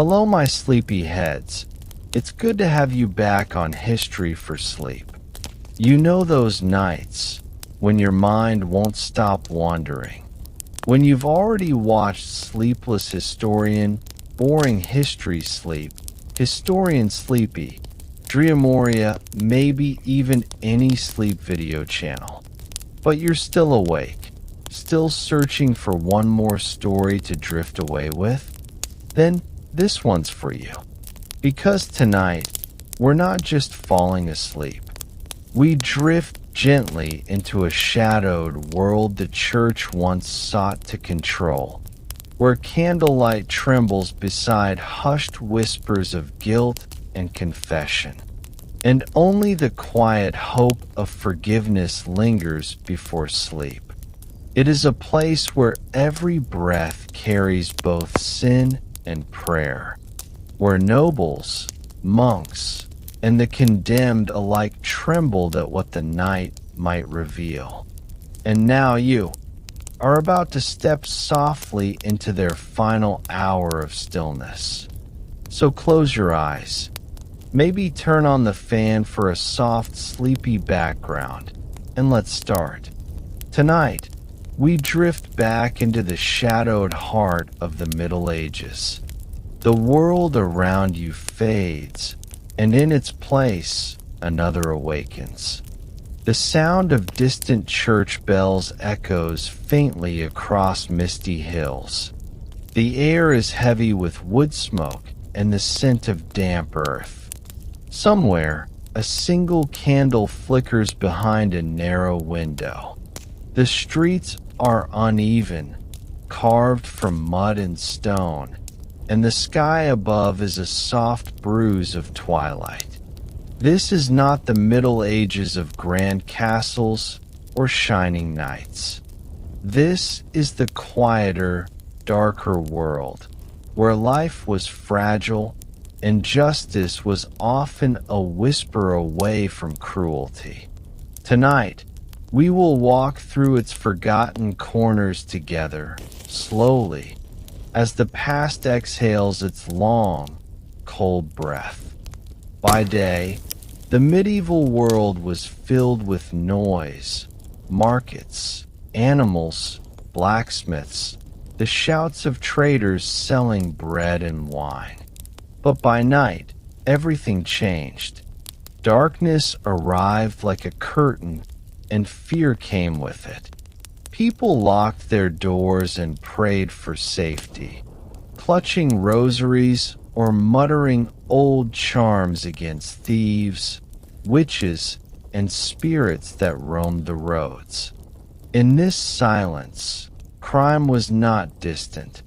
Hello, my sleepy heads. It's good to have you back on History for Sleep. You know those nights when your mind won't stop wandering, when you've already watched Sleepless Historian, Boring History Sleep, Historian Sleepy, Dreamoria, maybe even any sleep video channel. But you're still awake, still searching for one more story to drift away with? Then this one's for you. Because tonight, we're not just falling asleep. We drift gently into a shadowed world the church once sought to control, where candlelight trembles beside hushed whispers of guilt and confession, and only the quiet hope of forgiveness lingers before sleep. It is a place where every breath carries both sin and prayer, where nobles, monks, and the condemned alike trembled at what the night might reveal. And now you are about to step softly into their final hour of stillness. So close your eyes, maybe turn on the fan for a soft, sleepy background, and let's start. Tonight, we drift back into the shadowed heart of the Middle Ages. The world around you fades, and in its place, another awakens. The sound of distant church bells echoes faintly across misty hills. The air is heavy with wood smoke and the scent of damp earth. Somewhere, a single candle flickers behind a narrow window. The streets are uneven, carved from mud and stone, and the sky above is a soft bruise of twilight. This is not the Middle Ages of grand castles or shining knights. This is the quieter, darker world, where life was fragile and justice was often a whisper away from cruelty. Tonight, we will walk through its forgotten corners together, slowly, as the past exhales its long, cold breath. By day, the medieval world was filled with noise, markets, animals, blacksmiths, the shouts of traders selling bread and wine. But by night, everything changed. Darkness arrived like a curtain, and fear came with it. People locked their doors and prayed for safety, clutching rosaries or muttering old charms against thieves, witches, and spirits that roamed the roads. In this silence, crime was not distant.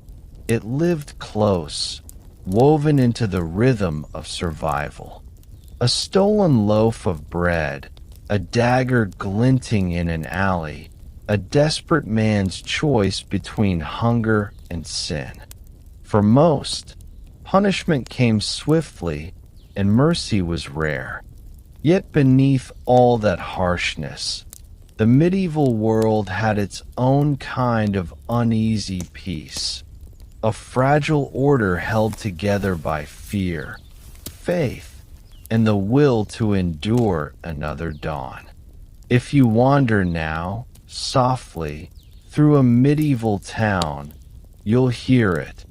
It lived close, woven into the rhythm of survival. A stolen loaf of bread, a dagger glinting in an alley, a desperate man's choice between hunger and sin. For most, punishment came swiftly and mercy was rare. Yet beneath all that harshness, the medieval world had its own kind of uneasy peace, a fragile order held together by fear, faith, and the will to endure another dawn. If you wander now, softly, through a medieval town, you'll hear it.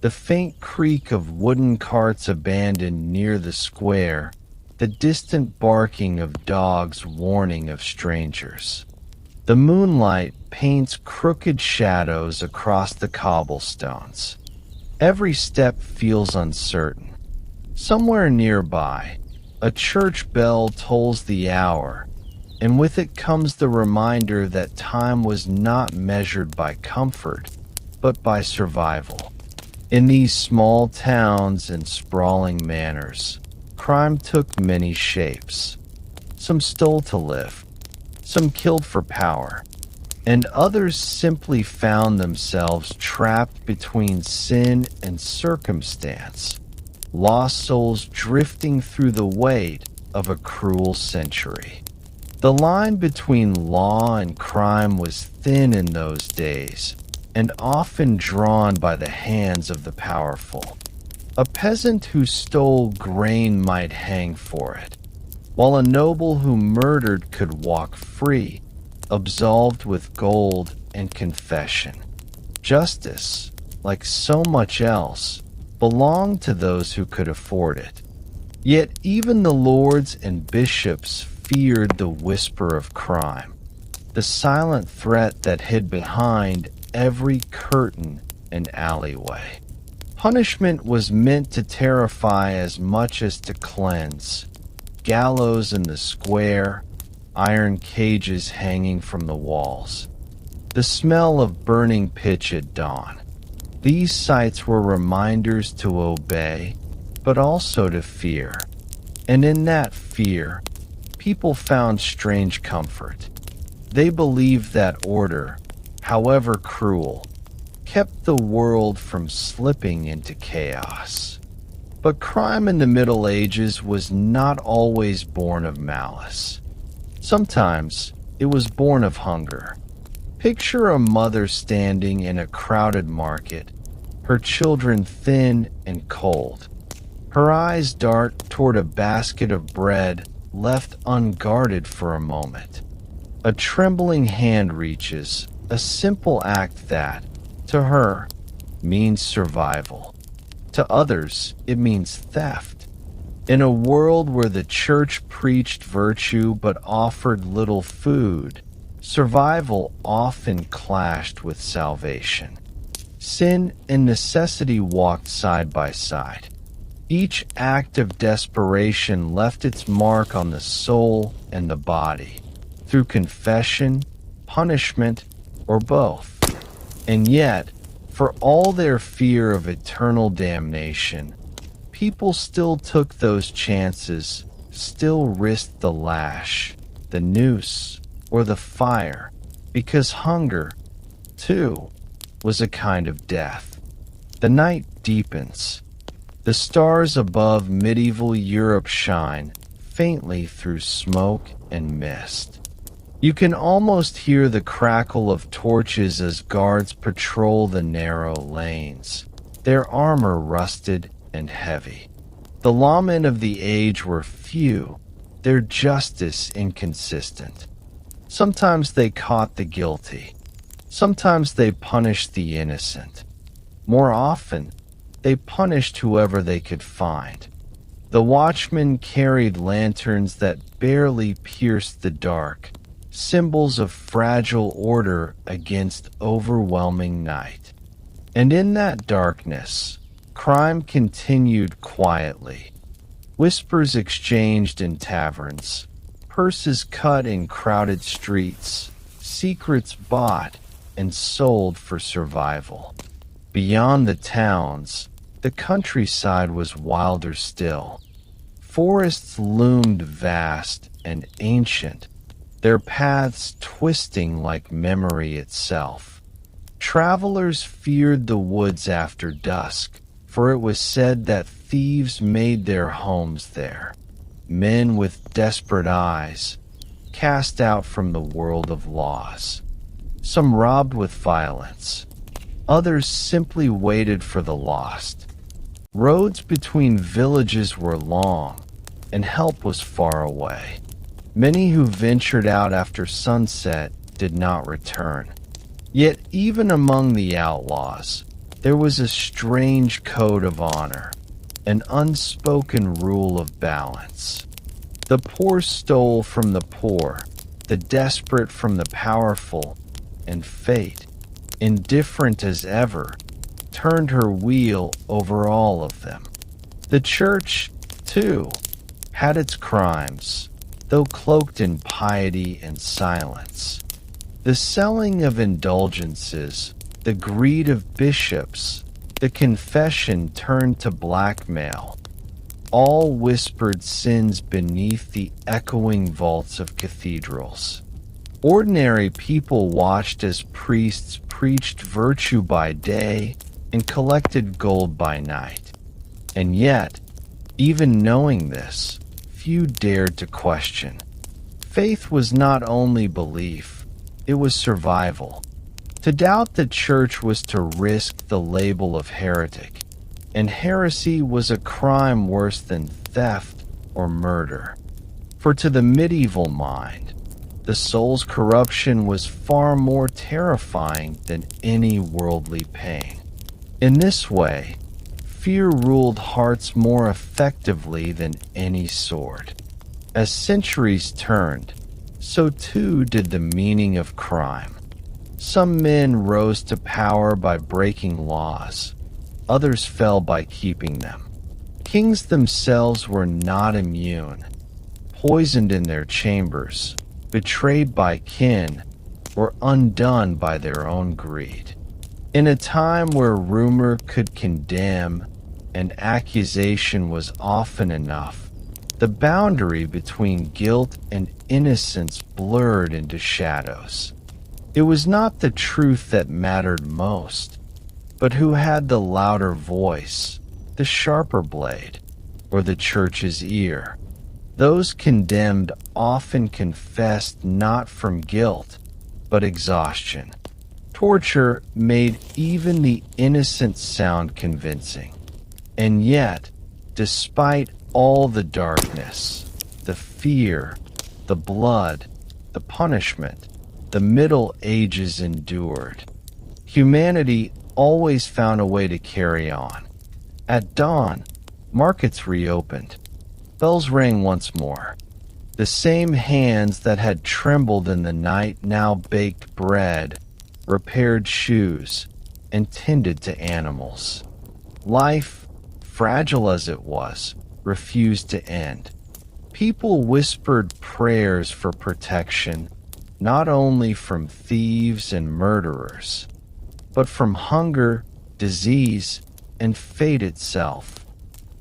The faint creak of wooden carts abandoned near the square, the distant barking of dogs warning of strangers. The moonlight paints crooked shadows across the cobblestones. Every step feels uncertain. Somewhere nearby, a church bell tolls the hour, and with it comes the reminder that time was not measured by comfort, but by survival. In these small towns and sprawling manors, crime took many shapes. Some stole to live, some killed for power, and others simply found themselves trapped between sin and circumstance, lost souls drifting through the weight of a cruel century. The line between law and crime was thin in those days, and often drawn by the hands of the powerful. A peasant who stole grain might hang for it, while a noble who murdered could walk free, absolved with gold and confession. Justice, like so much else, belonged to those who could afford it. Yet even the lords and bishops feared the whisper of crime, the silent threat that hid behind every curtain and alleyway. Punishment was meant to terrify as much as to cleanse. Gallows in the square, iron cages hanging from the walls, the smell of burning pitch at dawn. These sights were reminders to obey, but also to fear. And in that fear, people found strange comfort. They believed that order, however cruel, kept the world from slipping into chaos. But crime in the Middle Ages was not always born of malice. Sometimes it was born of hunger. Picture a mother standing in a crowded market, her children thin and cold. Her eyes dart toward a basket of bread left unguarded for a moment. A trembling hand reaches, a simple act that, to her, means survival. To others, it means theft. In a world where the church preached virtue but offered little food, survival often clashed with salvation. Sin and necessity walked side by side. Each act of desperation left its mark on the soul and the body, through confession, punishment, or both. And yet, for all their fear of eternal damnation, people still took those chances, still risked the lash, the noose, or the fire, because hunger, too, was a kind of death. The night deepens. The stars above medieval Europe shine faintly through smoke and mist. You can almost hear the crackle of torches as guards patrol the narrow lanes, their armor rusted and heavy. The lawmen of the age were few, their justice inconsistent. Sometimes they caught the guilty. Sometimes they punished the innocent. More often, they punished whoever they could find. The watchmen carried lanterns that barely pierced the dark, symbols of fragile order against overwhelming night. And in that darkness, crime continued quietly. Whispers exchanged in taverns, purses cut in crowded streets, secrets bought and sold for survival. Beyond the towns, the countryside was wilder still. Forests loomed vast and ancient, their paths twisting like memory itself. Travelers feared the woods after dusk, for it was said that thieves made their homes there. Men with desperate eyes, cast out from the world of laws. Some robbed with violence. Others simply waited for the lost. Roads between villages were long, and help was far away. Many who ventured out after sunset did not return. Yet even among the outlaws, there was a strange code of honor, an unspoken rule of balance. The poor stole from the poor, the desperate from the powerful, and fate, indifferent as ever, turned her wheel over all of them. The church, too, had its crimes, though cloaked in piety and silence. The selling of indulgences, the greed of bishops, the confession turned to blackmail, all whispered sins beneath the echoing vaults of cathedrals. Ordinary people watched as priests preached virtue by day and collected gold by night. And yet, even knowing this, few dared to question. Faith was not only belief, it was survival. To doubt the church was to risk the label of heretic. and heresy was a crime worse than theft or murder. For to the medieval mind, the soul's corruption was far more terrifying than any worldly pain. In this way, fear ruled hearts more effectively than any sword. As centuries turned, so too did the meaning of crime. Some men rose to power by breaking laws, others fell by keeping them. Kings themselves were not immune, poisoned in their chambers, betrayed by kin, or undone by their own greed. In a time where rumor could condemn and accusation was often enough, the boundary between guilt and innocence blurred into shadows. It was not the truth that mattered most, but who had the louder voice, the sharper blade, or the church's ear. Those condemned often confessed not from guilt, but exhaustion. Torture made even the innocent sound convincing. And yet, despite all the darkness, the fear, the blood, the punishment, the Middle Ages endured. Humanity always found a way to carry on. At dawn, markets reopened. Bells rang once more. The same hands that had trembled in the night now baked bread, repaired shoes, and tended to animals. Life, fragile as it was, refused to end. People whispered prayers for protection, not only from thieves and murderers, but from hunger, disease, and fate itself.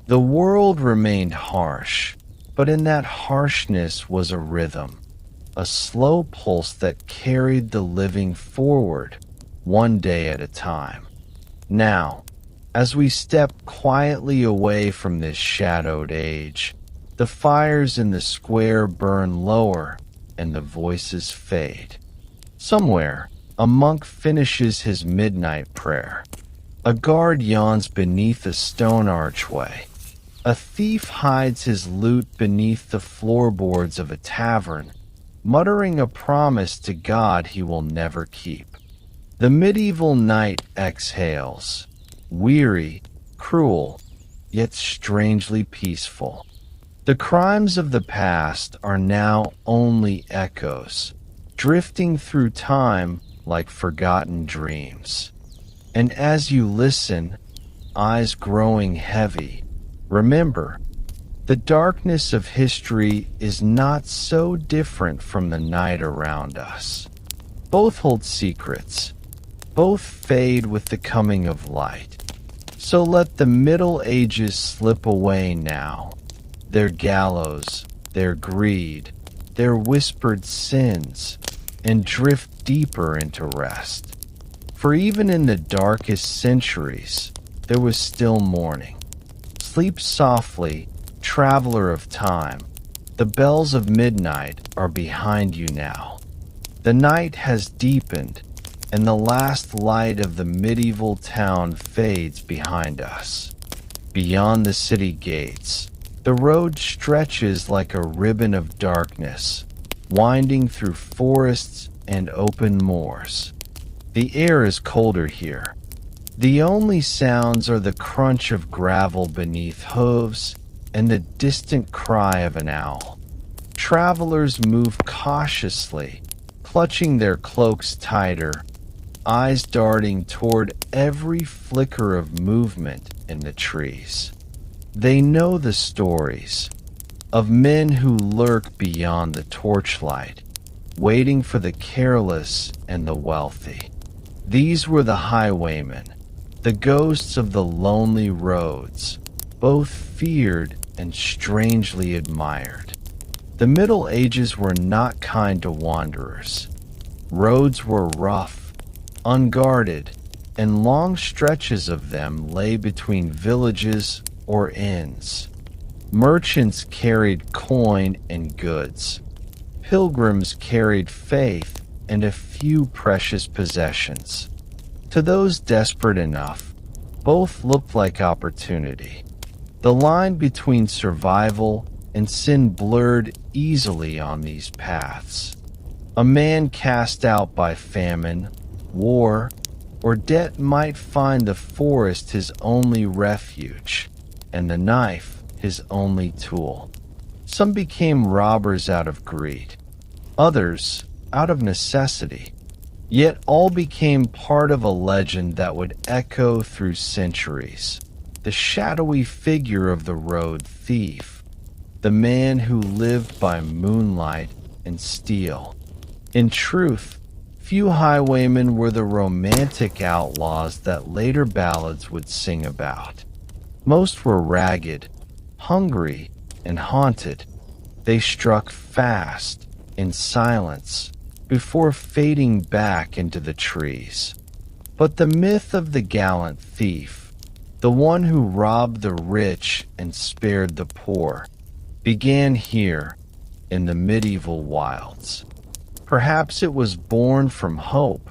The world remained harsh, but in that harshness was a rhythm, a slow pulse that carried the living forward, one day at a time. Now, as we step quietly away from this shadowed age, the fires in the square burn lower and the voices fade. Somewhere, a monk finishes his midnight prayer. A guard yawns beneath a stone archway. A thief hides his loot beneath the floorboards of a tavern, muttering a promise to God he will never keep. The medieval night exhales, weary, cruel, yet strangely peaceful. The crimes of the past are now only echoes, drifting through time like forgotten dreams. And as you listen, eyes growing heavy, remember, the darkness of history is not so different from the night around us. Both hold secrets. Both fade with the coming of light. So let the Middle Ages slip away now. Their gallows, their greed, their whispered sins, and drift deeper into rest. For even in the darkest centuries, there was still morning. Sleep softly, traveler of time. The bells of midnight are behind you now. The night has deepened, and the last light of the medieval town fades behind us. Beyond the city gates, the road stretches like a ribbon of darkness, winding through forests and open moors. The air is colder here. The only sounds are the crunch of gravel beneath hooves and the distant cry of an owl. Travelers move cautiously, clutching their cloaks tighter, eyes darting toward every flicker of movement in the trees. They know the stories of men who lurk beyond the torchlight, waiting for the careless and the wealthy. These were the highwaymen, the ghosts of the lonely roads, both feared and strangely admired. The Middle Ages were not kind to wanderers. Roads were rough, unguarded, and long stretches of them lay between villages or inns. Merchants carried coin and goods. Pilgrims carried faith and a few precious possessions. To those desperate enough, Both looked like opportunity. The line between survival and sin blurred easily on these paths. A man cast out by famine, war, or debt might find the forest his only refuge, and the knife his only tool. Some became robbers out of greed, others out of necessity, yet all became part of a legend that would echo through centuries. The shadowy figure of the road thief, the man who lived by moonlight and steel. In truth, few highwaymen were the romantic outlaws that later ballads would sing about. Most were ragged, hungry, and haunted. They struck fast, in silence, before fading back into the trees. But the myth of the gallant thief, the one who robbed the rich and spared the poor, began here in the medieval wilds. Perhaps it was born from hope,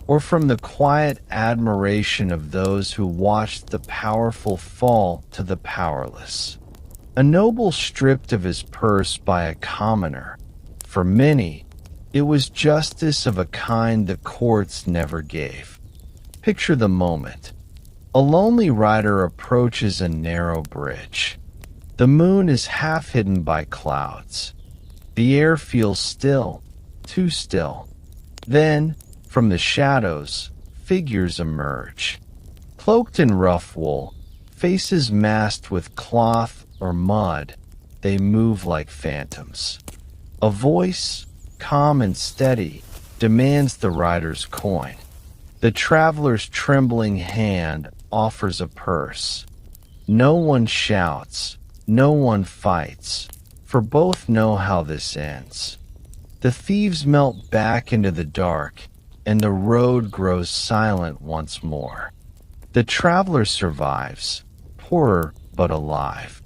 or from the quiet admiration of those who watched the powerful fall to the powerless. A noble stripped of his purse by a commoner. For many, it was justice of a kind the courts never gave. Picture the moment. A lonely rider approaches a narrow bridge. The moon is half hidden by clouds. The air feels still, too still. Then, from the shadows, figures emerge. Cloaked in rough wool, faces masked with cloth or mud, they move like phantoms. A voice, calm and steady, demands the rider's coin. The traveler's trembling hand offers a purse. No one shouts, no one fights, for both know how this ends. The thieves melt back into the dark, and the road grows silent once more. The traveler survives, poorer but alive.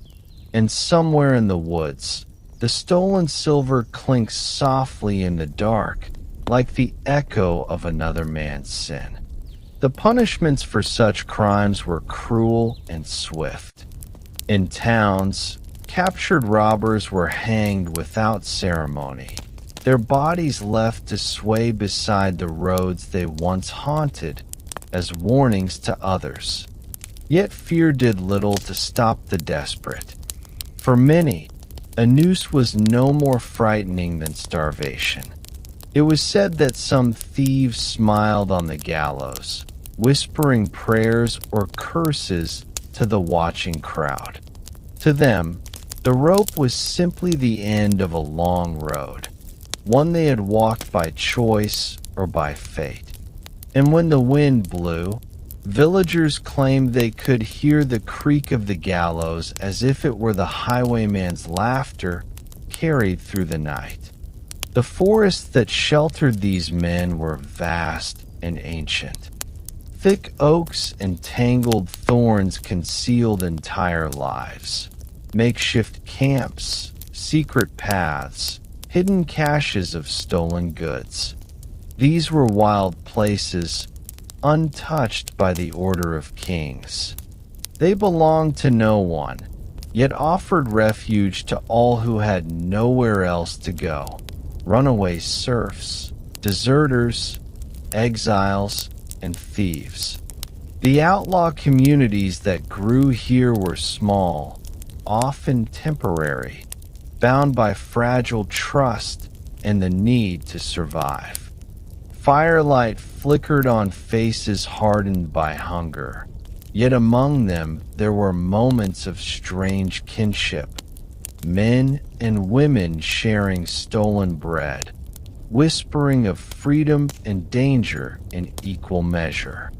And somewhere in the woods, the stolen silver clinks softly in the dark, like the echo of another man's sin. The punishments for such crimes were cruel and swift. In towns, captured robbers were hanged without ceremony, their bodies left to sway beside the roads they once haunted as warnings to others. Yet fear did little to stop the desperate. For many, a noose was no more frightening than starvation. It was said that some thieves smiled on the gallows, whispering prayers or curses to the watching crowd. To them, the rope was simply the end of a long road, one they had walked by choice or by fate. And when the wind blew, villagers claimed they could hear the creak of the gallows as if it were the highwayman's laughter carried through the night. The forests that sheltered these men were vast and ancient. Thick oaks and tangled thorns concealed entire lives. Makeshift camps, secret paths, hidden caches of stolen goods. These were wild places, untouched by the order of kings. They belonged to no one, yet offered refuge to all who had nowhere else to go. Runaway serfs, deserters, exiles, and thieves. The outlaw communities that grew here were small, often temporary, bound by fragile trust and the need to survive. Firelight flickered on faces hardened by hunger, yet among them there were moments of strange kinship. Men and women sharing stolen bread, whispering of freedom and danger in equal measure.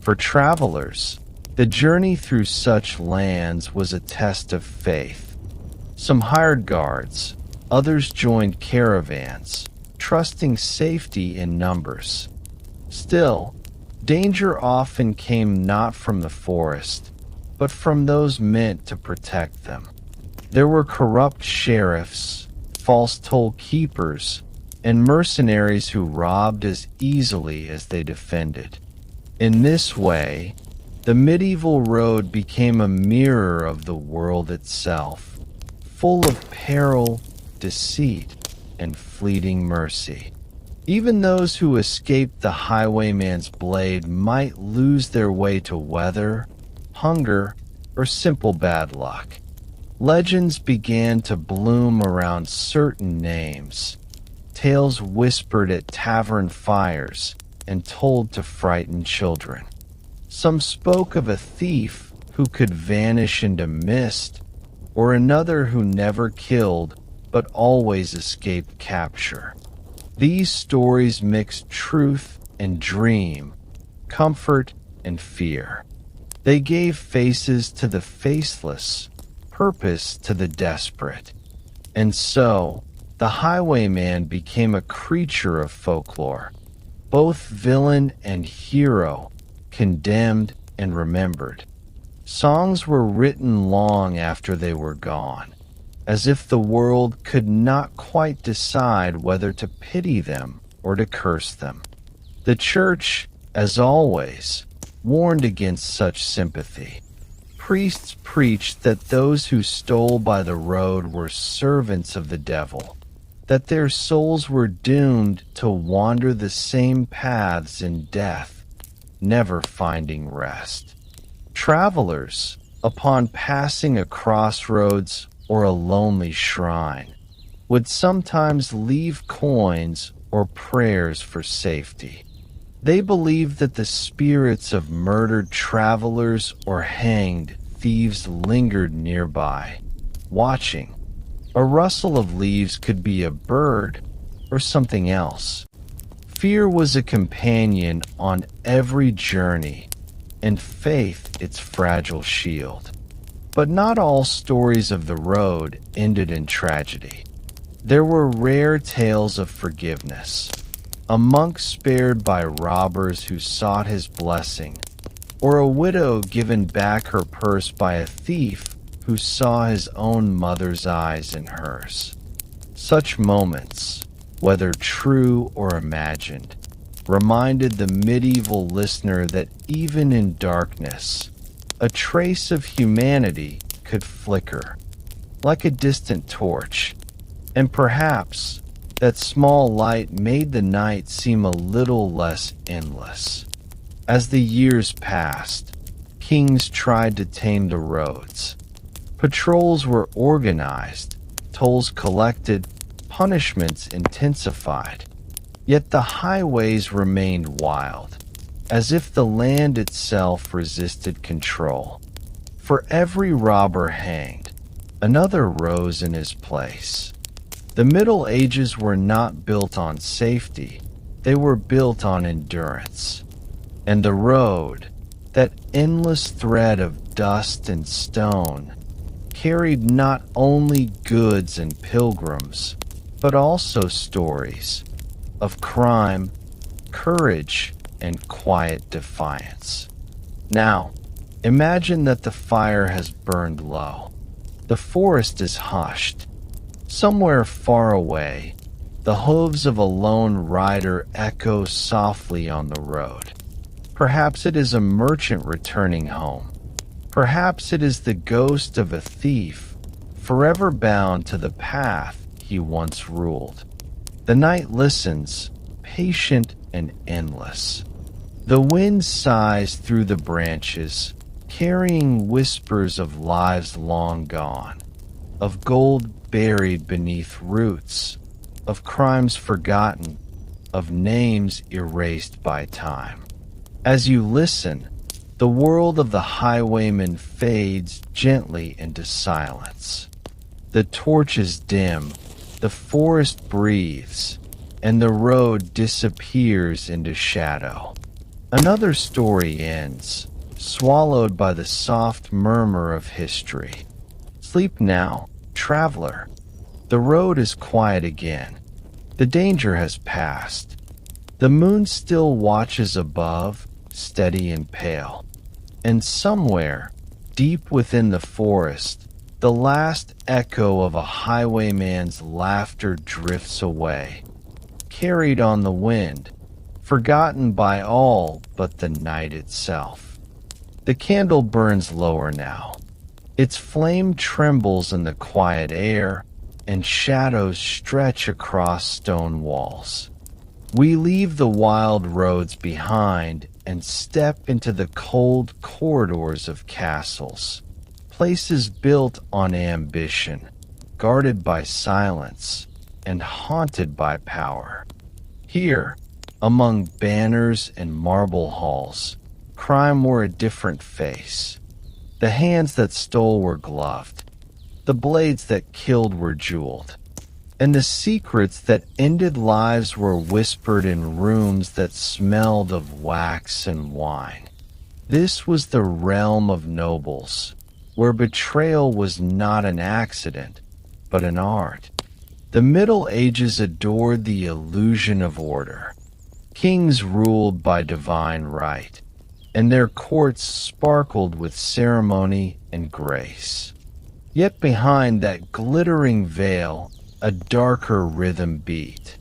For travelers, the journey through such lands was a test of faith. Some hired guards, others joined caravans, trusting safety in numbers. Still, danger often came not from the forest, but from those meant to protect them. There were corrupt sheriffs, false toll keepers, and mercenaries who robbed as easily as they defended. In this way, The medieval road became a mirror of the world itself, full of peril, deceit, and fleeting mercy. Even those who escaped the highwayman's blade might lose their way to weather, hunger, or simple bad luck. Legends began to bloom around certain names, tales whispered at tavern fires and told to frighten children. Some spoke of a thief who could vanish into mist, or another who never killed but always escaped capture. These stories mixed truth and dream, comfort and fear. They gave faces to the faceless, purpose to the desperate. And so, the highwayman became a creature of folklore, both villain and hero, condemned and remembered. Songs were written long after they were gone, as if the world could not quite decide whether to pity them or to curse them. The church, as always, warned against such sympathy. Priests preached that those who stole by the road were servants of the devil, that their souls were doomed to wander the same paths in death, never finding rest. Travelers, upon passing a crossroads or a lonely shrine, would sometimes leave coins or prayers for safety. They believed that the spirits of murdered travelers or hanged thieves lingered nearby, watching. A rustle of leaves could be a bird or something else. Fear was a companion on every journey, and faith its fragile shield. But not all stories of the road ended in tragedy. There were rare tales of forgiveness. A monk spared by robbers who sought his blessing, or a widow given back her purse by a thief who saw his own mother's eyes in hers. Such moments, whether true or imagined, reminded the medieval listener that even in darkness, a trace of humanity could flicker, like a distant torch, and perhaps that small light made the night seem a little less endless. As the years passed, kings tried to tame the roads. Patrols were organized, tolls collected, punishments intensified. Yet the highways remained wild, as if the land itself resisted control. For every robber hanged, another rose in his place. The Middle Ages were not built on safety, they were built on endurance. And the road, that endless thread of dust and stone, carried not only goods and pilgrims, but also stories of crime, courage, and quiet defiance. Now, imagine that the fire has burned low. The forest is hushed. Somewhere far away, the hooves of a lone rider echo softly on the road. Perhaps it is a merchant returning home. Perhaps it is the ghost of a thief, forever bound to the path he once ruled. The night listens, patient and endless. The wind sighs through the branches, carrying whispers of lives long gone, of gold buried beneath roots, of crimes forgotten, of names erased by time. As you listen, the world of the highwayman fades gently into silence. The torches dim, the forest breathes, and the road disappears into shadow. Another story ends, swallowed by the soft murmur of history. Sleep now, traveler. The road is quiet again. The danger has passed. The moon still watches above, steady and pale. And somewhere, deep within the forest, the last echo of a highwayman's laughter drifts away, carried on the wind, forgotten by all but the night itself. The candle burns lower now. Its flame trembles in the quiet air, and shadows stretch across stone walls. We leave the wild roads behind and step into the cold corridors of castles, places built on ambition, guarded by silence, and haunted by power. Here, among banners and marble halls, crime wore a different face. The hands that stole were gloved, the blades that killed were jeweled, and the secrets that ended lives were whispered in rooms that smelled of wax and wine. This was the realm of nobles, where betrayal was not an accident, but an art. The Middle Ages adored the illusion of order. Kings ruled by divine right, and their courts sparkled with ceremony and grace. Yet behind that glittering veil, a darker rhythm beat.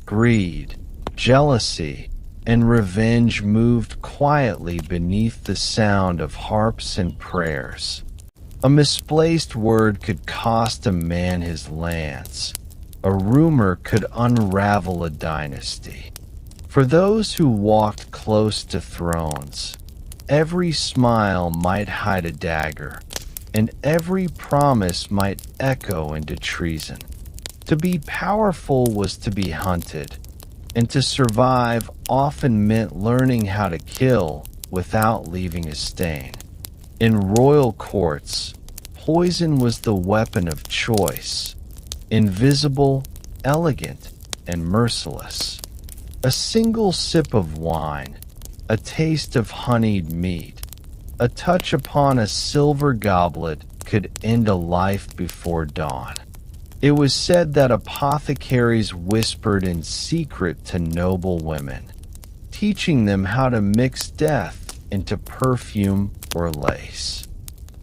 Greed, jealousy, and revenge moved quietly beneath the sound of harps and prayers. A misplaced word could cost a man his lands. A rumor could unravel a dynasty. For those who walked close to thrones, every smile might hide a dagger, and every promise might echo into treason. To be powerful was to be hunted, and to survive often meant learning how to kill without leaving a stain. In royal courts, poison was the weapon of choice, invisible, elegant, and merciless. A single sip of wine, a taste of honeyed meat, a touch upon a silver goblet could end a life before dawn. It was said that apothecaries whispered in secret to noble women, teaching them how to mix death into perfume or lace.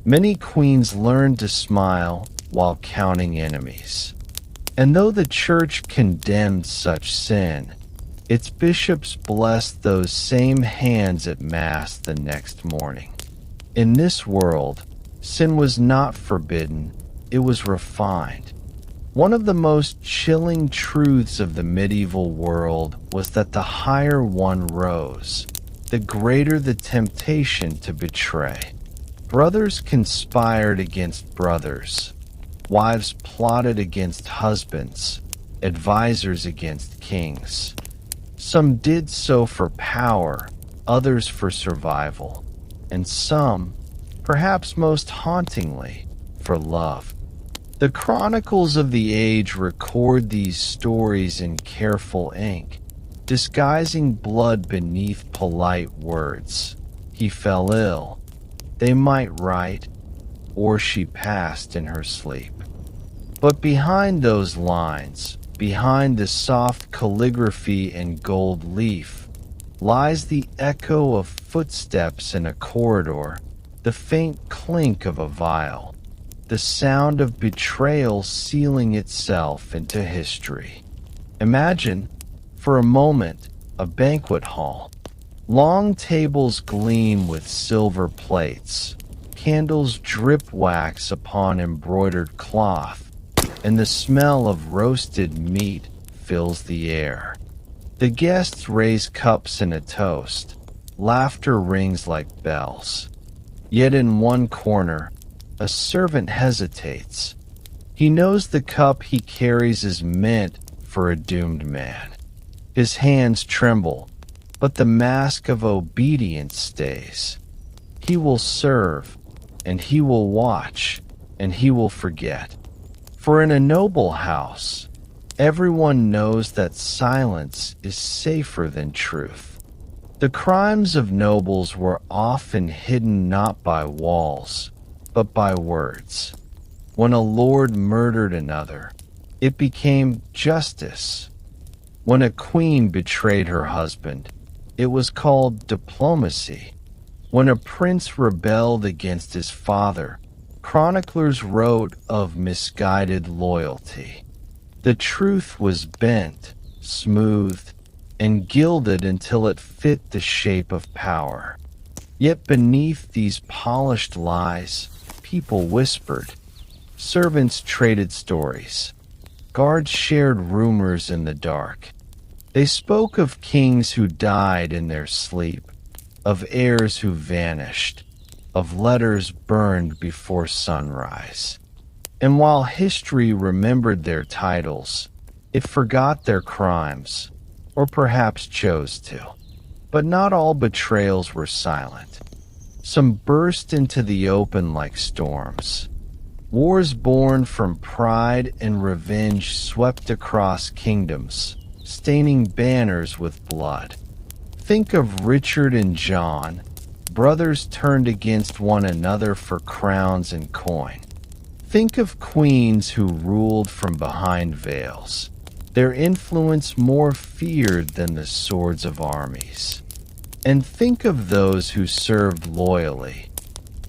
Many queens learned to smile while counting enemies. And though the church condemned such sin, its bishops blessed those same hands at Mass the next morning. In this world, sin was not forbidden, it was refined. One of the most chilling truths of the medieval world was that the higher one rose, the greater the temptation to betray. Brothers conspired against brothers, wives plotted against husbands, advisors against kings. Some did so for power, others for survival, and some, perhaps most hauntingly, for love. The chronicles of the age record these stories in careful ink, disguising blood beneath polite words. He fell ill, they might write, or she passed in her sleep. But behind those lines, behind the soft calligraphy and gold leaf, lies the echo of footsteps in a corridor, the faint clink of a vial, the sound of betrayal sealing itself into history. Imagine, for a moment, a banquet hall. Long tables gleam with silver plates, candles drip wax upon embroidered cloth, and the smell of roasted meat fills the air. The guests raise cups in a toast. Laughter rings like bells. Yet in one corner, a servant hesitates. He knows the cup he carries is meant for a doomed man. His hands tremble, but the mask of obedience stays. He will serve, and he will watch, and he will forget. For in a noble house, everyone knows that silence is safer than truth. The crimes of nobles were often hidden not by walls, but by words. When a lord murdered another, it became justice. When a queen betrayed her husband, it was called diplomacy. When a prince rebelled against his father, chroniclers wrote of misguided loyalty. The truth was bent, smoothed, and gilded until it fit the shape of power. Yet beneath these polished lies, people whispered. Servants traded stories. Guards shared rumors in the dark. They spoke of kings who died in their sleep, of heirs who vanished, of letters burned before sunrise. And while history remembered their titles, it forgot their crimes, or perhaps chose to. But not all betrayals were silent. Some burst into the open like storms. Wars born from pride and revenge swept across kingdoms, staining banners with blood. Think of Richard and John, brothers turned against one another for crowns and coin. Think of queens who ruled from behind veils, their influence more feared than the swords of armies. And think of those who served loyally,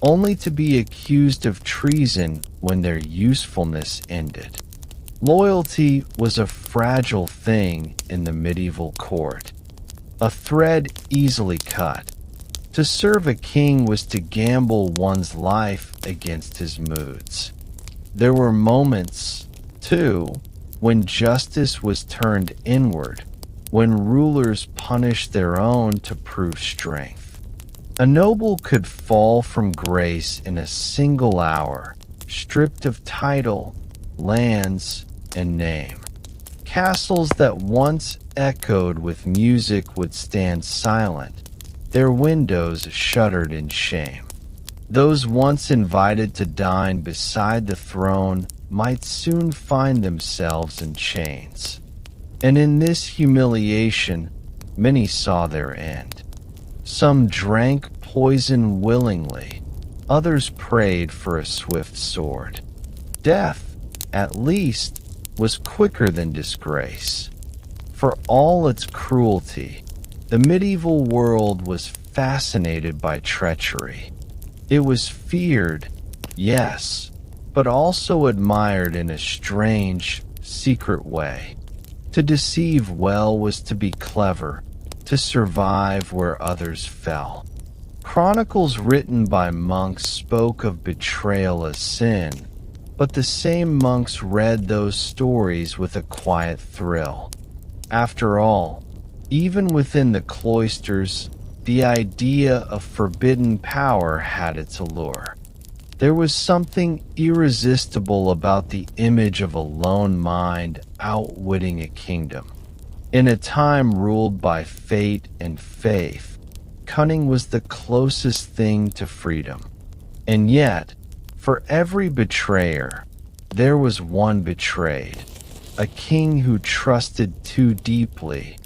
only to be accused of treason when their usefulness ended. Loyalty was a fragile thing in the medieval court, a thread easily cut. To serve a king was to gamble one's life against his moods. There were moments, too, when justice was turned inward, when rulers punished their own to prove strength. A noble could fall from grace in a single hour, stripped of title, lands, and name. Castles that once echoed with music would stand silent, their windows shuttered in shame. Those once invited to dine beside the throne might soon find themselves in chains. And in this humiliation, many saw their end. Some drank poison willingly, others prayed for a swift sword. Death, at least, was quicker than disgrace. For all its cruelty, the medieval world was fascinated by treachery. It was feared, yes, but also admired in a strange, secret way. To deceive well was to be clever, to survive where others fell. Chronicles written by monks spoke of betrayal as sin, but the same monks read those stories with a quiet thrill. After all, even within the cloisters, the idea of forbidden power had its allure. There was something irresistible about the image of a lone mind outwitting a kingdom. In a time ruled by fate and faith, cunning was the closest thing to freedom. And yet, for every betrayer, there was one betrayed. A king who trusted too deeply,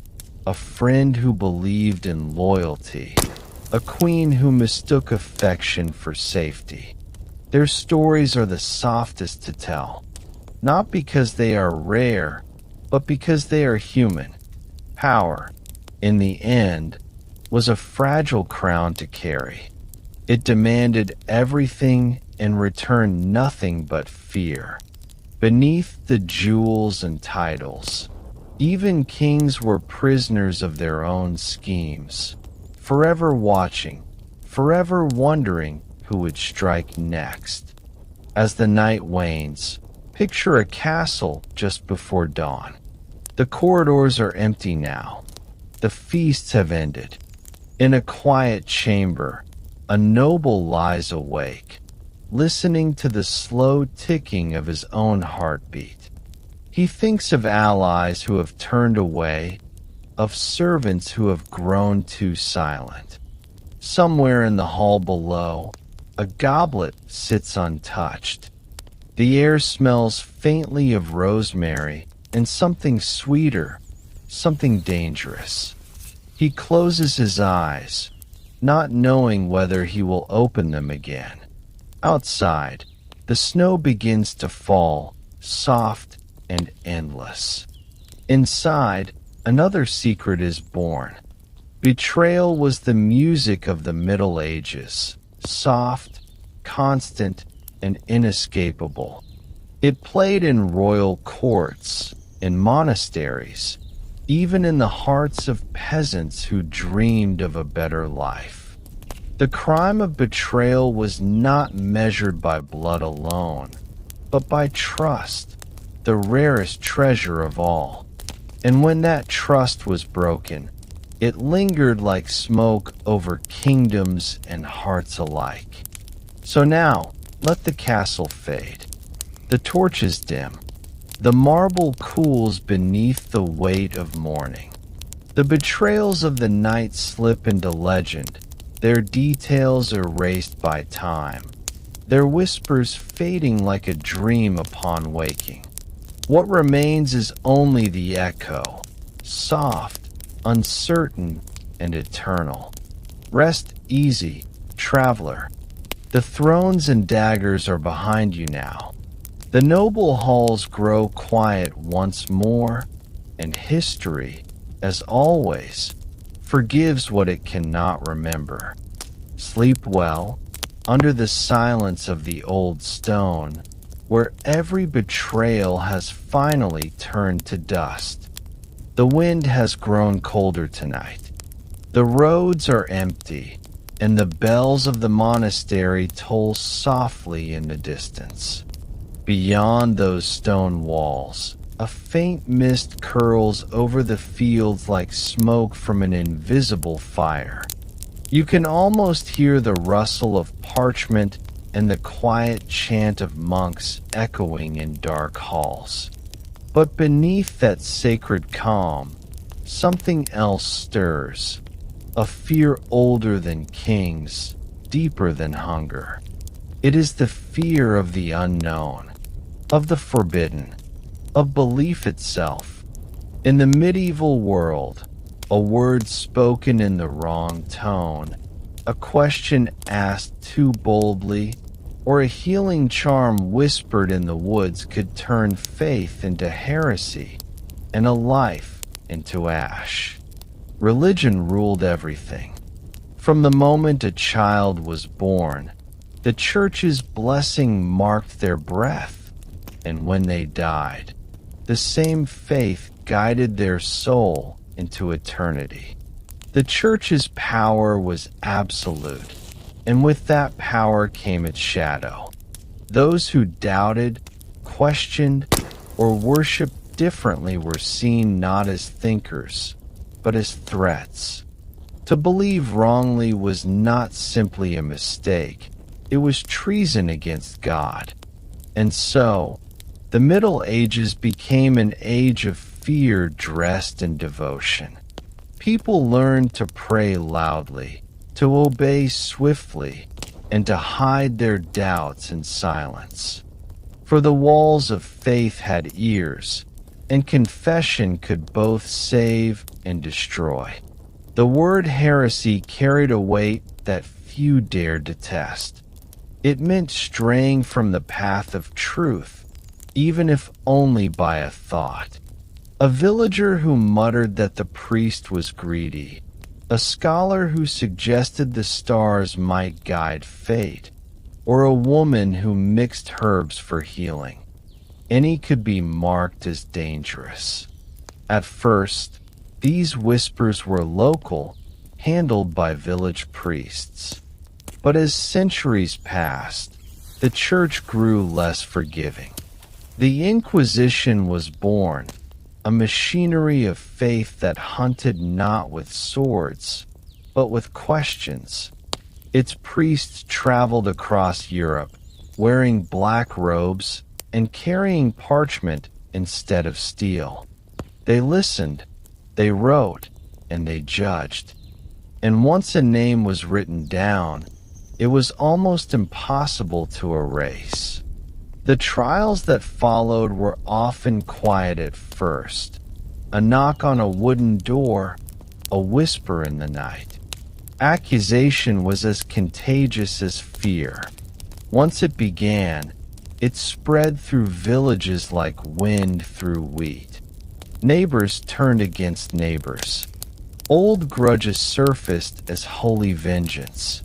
a friend who believed in loyalty, a queen who mistook affection for safety. Their stories are the softest to tell, not because they are rare, but because they are human. Power, in the end, was a fragile crown to carry. It demanded everything and returned nothing but fear. Beneath the jewels and titles, even kings were prisoners of their own schemes, forever watching, forever wondering who would strike next. As the night wanes, picture a castle just before dawn. The corridors are empty now. The feasts have ended. In a quiet chamber, a noble lies awake, listening to the slow ticking of his own heartbeat. He thinks of allies who have turned away, of servants who have grown too silent. Somewhere in the hall below, a goblet sits untouched. The air smells faintly of rosemary and something sweeter, something dangerous. He closes his eyes, not knowing whether he will open them again. Outside, the snow begins to fall, soft and endless. Inside, another secret is born. Betrayal was the music of the Middle Ages, soft, constant, and inescapable. It played in royal courts, in monasteries, even in the hearts of peasants who dreamed of a better life. The crime of betrayal was not measured by blood alone, but by trust, the rarest treasure of all. And when that trust was broken, it lingered like smoke over kingdoms and hearts alike. So now, let the castle fade. The torches dim. The marble cools beneath the weight of mourning. The betrayals of the night slip into legend, their details erased by time, their whispers fading like a dream upon waking. What remains is only the echo, soft, uncertain, and eternal. Rest easy, traveler. The thrones and daggers are behind you now. The noble halls grow quiet once more, and history, as always, forgives what it cannot remember. Sleep well, under the silence of the old stone, where every betrayal has finally turned to dust. The wind has grown colder tonight. The roads are empty, and the bells of the monastery toll softly in the distance. Beyond those stone walls, a faint mist curls over the fields like smoke from an invisible fire. You can almost hear the rustle of parchment and the quiet chant of monks echoing in dark halls. But beneath that sacred calm, something else stirs, a fear older than kings, deeper than hunger. It is the fear of the unknown, of the forbidden, of belief itself. In the medieval world, a word spoken in the wrong tone, a question asked too boldly, or a healing charm whispered in the woods could turn faith into heresy and a life into ash. Religion ruled everything. From the moment a child was born, the church's blessing marked their breath, and when they died, the same faith guided their soul into eternity. The church's power was absolute, and with that power came its shadow. Those who doubted, questioned, or worshipped differently were seen not as thinkers, but as threats. To believe wrongly was not simply a mistake, it was treason against God. And so, the Middle Ages became an age of fear dressed in devotion. People learned to pray loudly, to obey swiftly, and to hide their doubts in silence. For the walls of faith had ears, and confession could both save and destroy. The word heresy carried a weight that few dared to test. It meant straying from the path of truth, even if only by a thought. A villager who muttered that the priest was greedy, a scholar who suggested the stars might guide fate, or a woman who mixed herbs for healing. Any could be marked as dangerous. At first, these whispers were local, handled by village priests. But as centuries passed, the church grew less forgiving. The Inquisition was born, a machinery of faith that hunted not with swords, but with questions. Its priests traveled across Europe, wearing black robes and carrying parchment instead of steel. They listened, they wrote, and they judged. And once a name was written down, it was almost impossible to erase. The trials that followed were often quiet at first. A knock on a wooden door, a whisper in the night. Accusation was as contagious as fear. Once it began, it spread through villages like wind through wheat. Neighbors turned against neighbors. Old grudges surfaced as holy vengeance.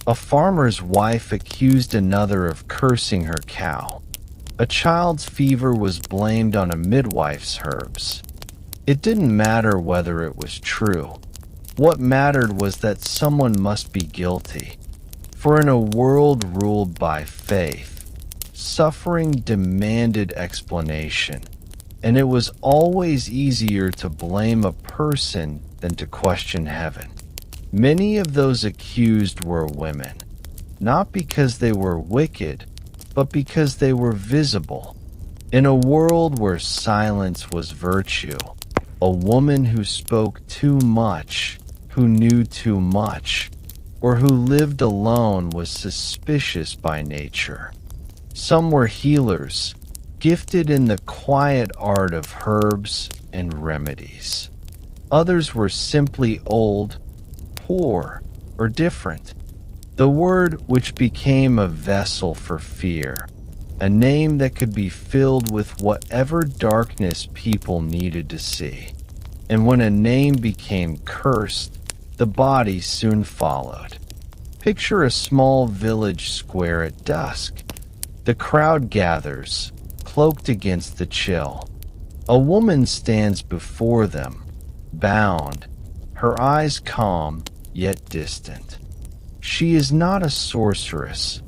A farmer's wife accused another of cursing her cow. A child's fever was blamed on a midwife's herbs. It didn't matter whether it was true. What mattered was that someone must be guilty. For in a world ruled by faith, suffering demanded explanation, and it was always easier to blame a person than to question heaven. Many of those accused were women, not because they were wicked, but because they were visible. In a world where silence was virtue, a woman who spoke too much, who knew too much, or who lived alone was suspicious by nature. Some were healers, gifted in the quiet art of herbs and remedies. Others were simply old, poor, or different. The word which became a vessel for fear, a name that could be filled with whatever darkness people needed to see. And when a name became cursed, the body soon followed. Picture a small village square at dusk. The crowd gathers, cloaked against the chill. A woman stands before them, bound, her eyes calm yet distant. She is not a sorceress,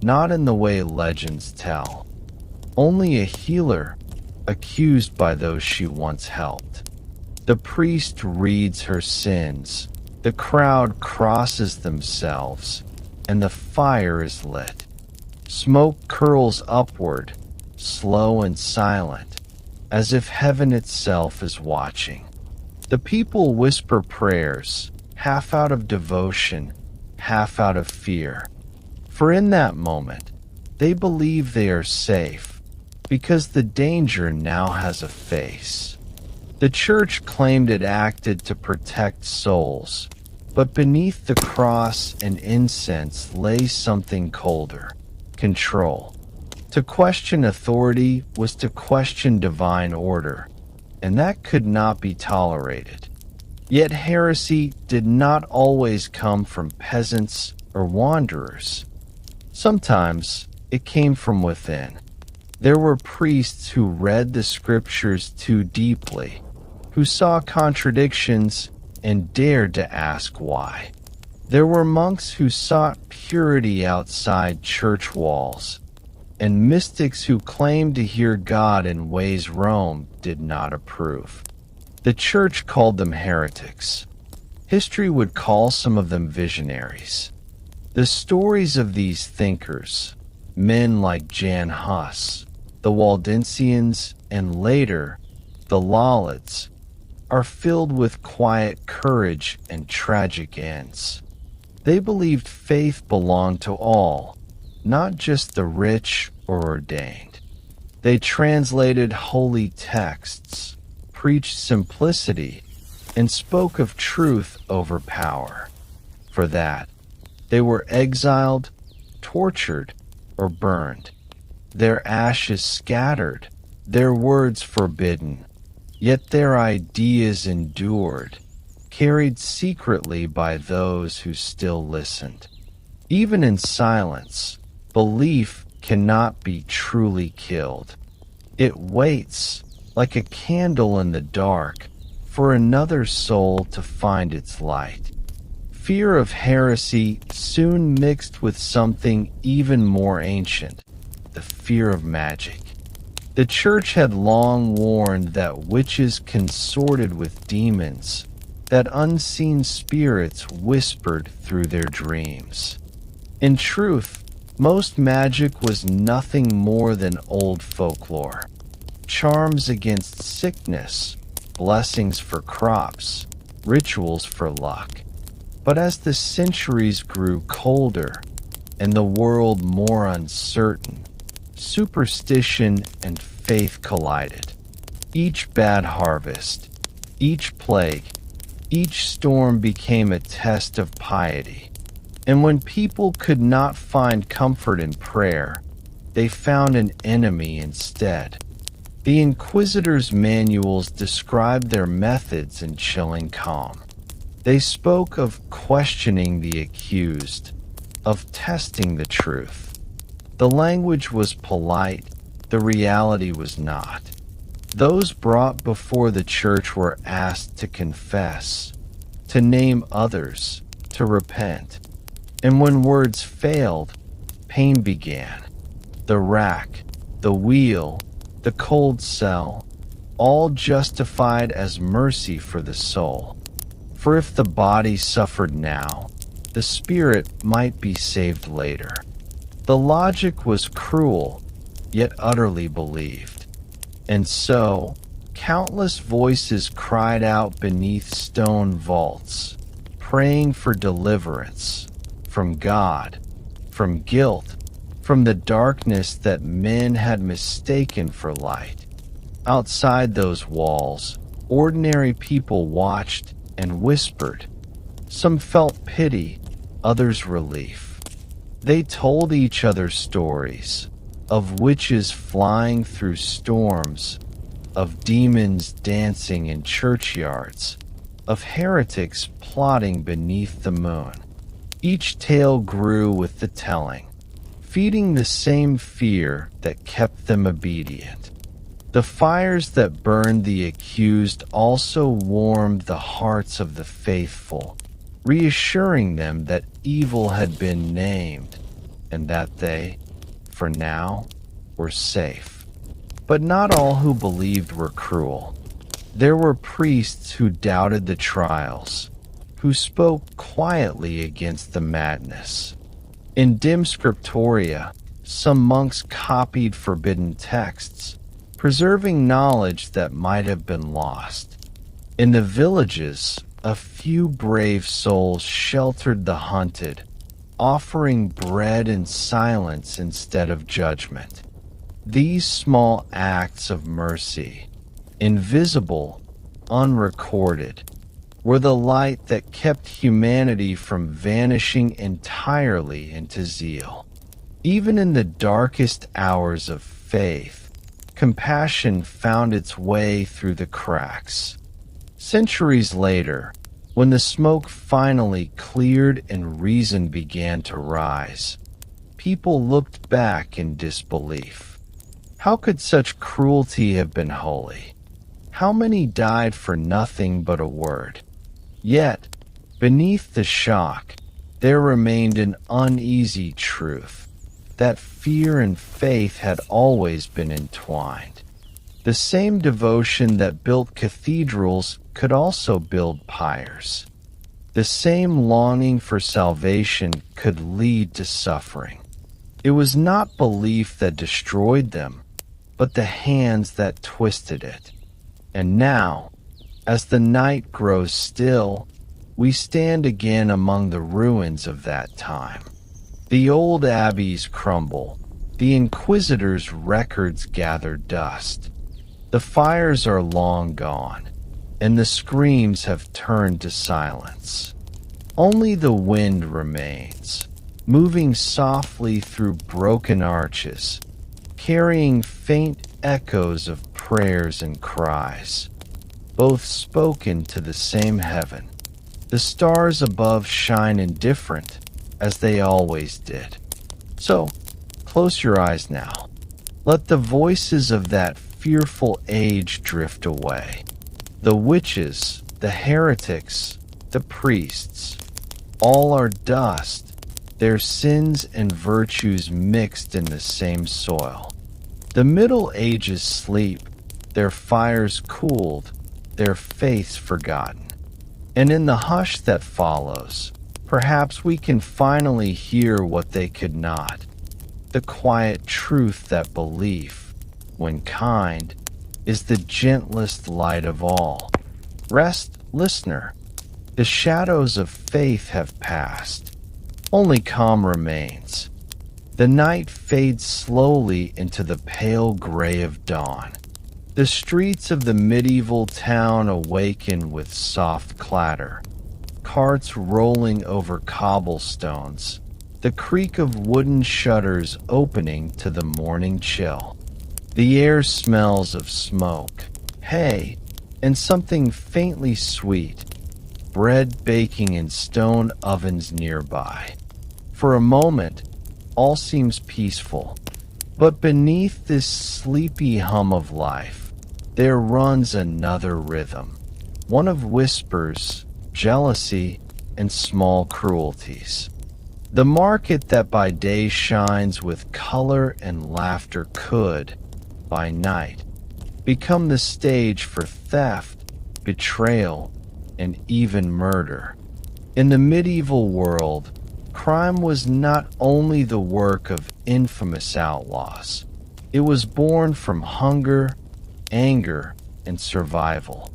not in the way legends tell, only a healer, accused by those she once helped. The priest reads her sins, the crowd crosses themselves, and the fire is lit. Smoke curls upward, slow and silent, as if heaven itself is watching. The people whisper prayers, half out of devotion, half out of fear. For in that moment, they believe they are safe, because the danger now has a face. The church claimed it acted to protect souls, but beneath the cross and incense lay something colder: control. To question authority was to question divine order, and that could not be tolerated. Yet heresy did not always come from peasants or wanderers. Sometimes it came from within. There were priests who read the scriptures too deeply, who saw contradictions and dared to ask why. There were monks who sought purity outside church walls, and mystics who claimed to hear God in ways Rome did not approve. The church called them heretics. History would call some of them visionaries. The stories of these thinkers, men like Jan Hus, the Waldensians, and later, the Lollards, are filled with quiet courage and tragic ends. They believed faith belonged to all, not just the rich or ordained. They translated holy texts, preached simplicity, and spoke of truth over power. For that, they were exiled, tortured, or burned, their ashes scattered, their words forbidden, yet their ideas endured, carried secretly by those who still listened. Even in silence, belief cannot be truly killed. It waits, like a candle in the dark, for another soul to find its light. Fear of heresy soon mixed with something even more ancient, the fear of magic. The church had long warned that witches consorted with demons, that unseen spirits whispered through their dreams. In truth, most magic was nothing more than old folklore. Charms against sickness, blessings for crops, rituals for luck. But as the centuries grew colder and the world more uncertain, superstition and faith collided. Each bad harvest, each plague, each storm became a test of piety. And when people could not find comfort in prayer, they found an enemy instead. The Inquisitors' manuals described their methods in chilling calm. They spoke of questioning the accused, of testing the truth. The language was polite, the reality was not. Those brought before the church were asked to confess, to name others, to repent. And when words failed, pain began. The rack, the wheel, the cold cell, all justified as mercy for the soul. For if the body suffered now, the spirit might be saved later. The logic was cruel, yet utterly believed. And so, countless voices cried out beneath stone vaults, praying for deliverance from God, from guilt, from the darkness that men had mistaken for light. Outside those walls, ordinary people watched and whispered. Some felt pity, others relief. They told each other stories of witches flying through storms, of demons dancing in churchyards, of heretics plotting beneath the moon. Each tale grew with the telling, feeding the same fear that kept them obedient. The fires that burned the accused also warmed the hearts of the faithful, reassuring them that evil had been named and that they, for now, were safe. But not all who believed were cruel. There were priests who doubted the trials, who spoke quietly against the madness. In dim scriptoria, some monks copied forbidden texts, preserving knowledge that might have been lost. In the villages, a few brave souls sheltered the hunted, offering bread and silence instead of judgment. These small acts of mercy, invisible, unrecorded, were the light that kept humanity from vanishing entirely into zeal. Even in the darkest hours of faith, compassion found its way through the cracks. Centuries later, when the smoke finally cleared and reason began to rise, people looked back in disbelief. How could such cruelty have been holy? How many died for nothing but a word? Yet, beneath the shock, there remained an uneasy truth, that fear and faith had always been entwined. The same devotion that built cathedrals could also build pyres. The same longing for salvation could lead to suffering. It was not belief that destroyed them, but the hands that twisted it. And now, as the night grows still, we stand again among the ruins of that time. The old abbeys crumble, the inquisitors' records gather dust. The fires are long gone, and the screams have turned to silence. Only the wind remains, moving softly through broken arches, carrying faint echoes of prayers and cries, both spoken to the same heaven. The stars above shine indifferent, as they always did. So, close your eyes now. Let the voices of that fearful age drift away. The witches, the heretics, the priests, all are dust, their sins and virtues mixed in the same soil. The Middle Ages sleep, their fires cooled, their faiths forgotten. And in the hush that follows, perhaps we can finally hear what they could not, the quiet truth that belief, when kind, is the gentlest light of all. Rest, listener. The shadows of faith have passed. Only calm remains. The night fades slowly into the pale gray of dawn. The streets of the medieval town awaken with soft clatter, carts rolling over cobblestones, the creak of wooden shutters opening to the morning chill. The air smells of smoke, hay, and something faintly sweet, bread baking in stone ovens nearby. For a moment, all seems peaceful, but beneath this sleepy hum of life, there runs another rhythm, one of whispers, jealousy, and small cruelties. The market that by day shines with color and laughter could, by night, become the stage for theft, betrayal, and even murder. In the medieval world, crime was not only the work of infamous outlaws, it was born from hunger, anger, and survival.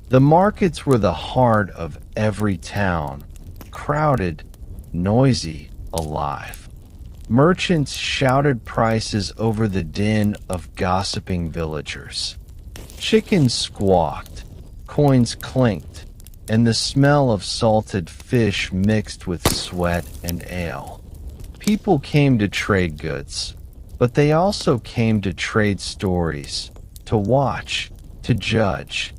The markets were the heart of every town, crowded, noisy, alive. Merchants shouted prices over the din of gossiping villagers. Chickens squawked, coins clinked, and the smell of salted fish mixed with sweat and ale. People came to trade goods, but they also came to trade stories, to watch, to judge.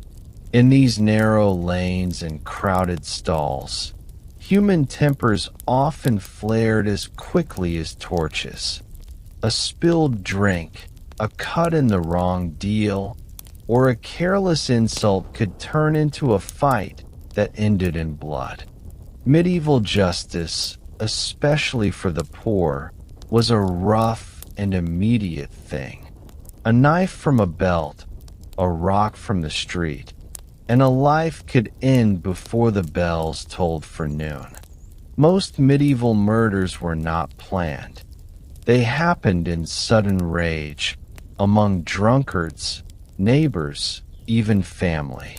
In these narrow lanes and crowded stalls, human tempers often flared as quickly as torches. A spilled drink, a cut in the wrong deal, or a careless insult could turn into a fight that ended in blood. Medieval justice, especially for the poor, was a rough and immediate thing. A knife from a belt, a rock from the street, and a life could end before the bells tolled for noon. Most medieval murders were not planned. They happened in sudden rage, among drunkards, neighbors, even family.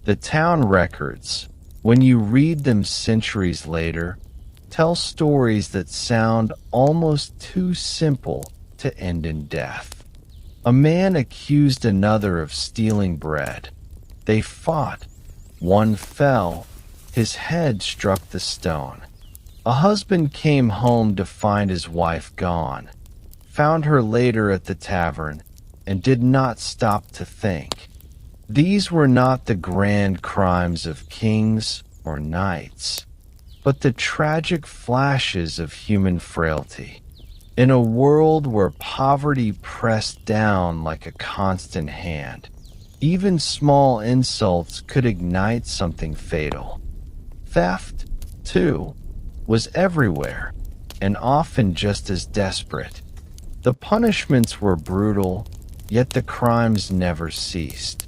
The town records, when you read them centuries later, tell stories that sound almost too simple to end in death. A man accused another of stealing bread. They fought. One fell. His head struck the stone. A husband came home to find his wife gone, found her later at the tavern, and did not stop to think. These were not the grand crimes of kings or knights, but the tragic flashes of human frailty. In a world where poverty pressed down like a constant hand, even small insults could ignite something fatal. Theft, too, was everywhere, and often just as desperate. The punishments were brutal, yet the crimes never ceased.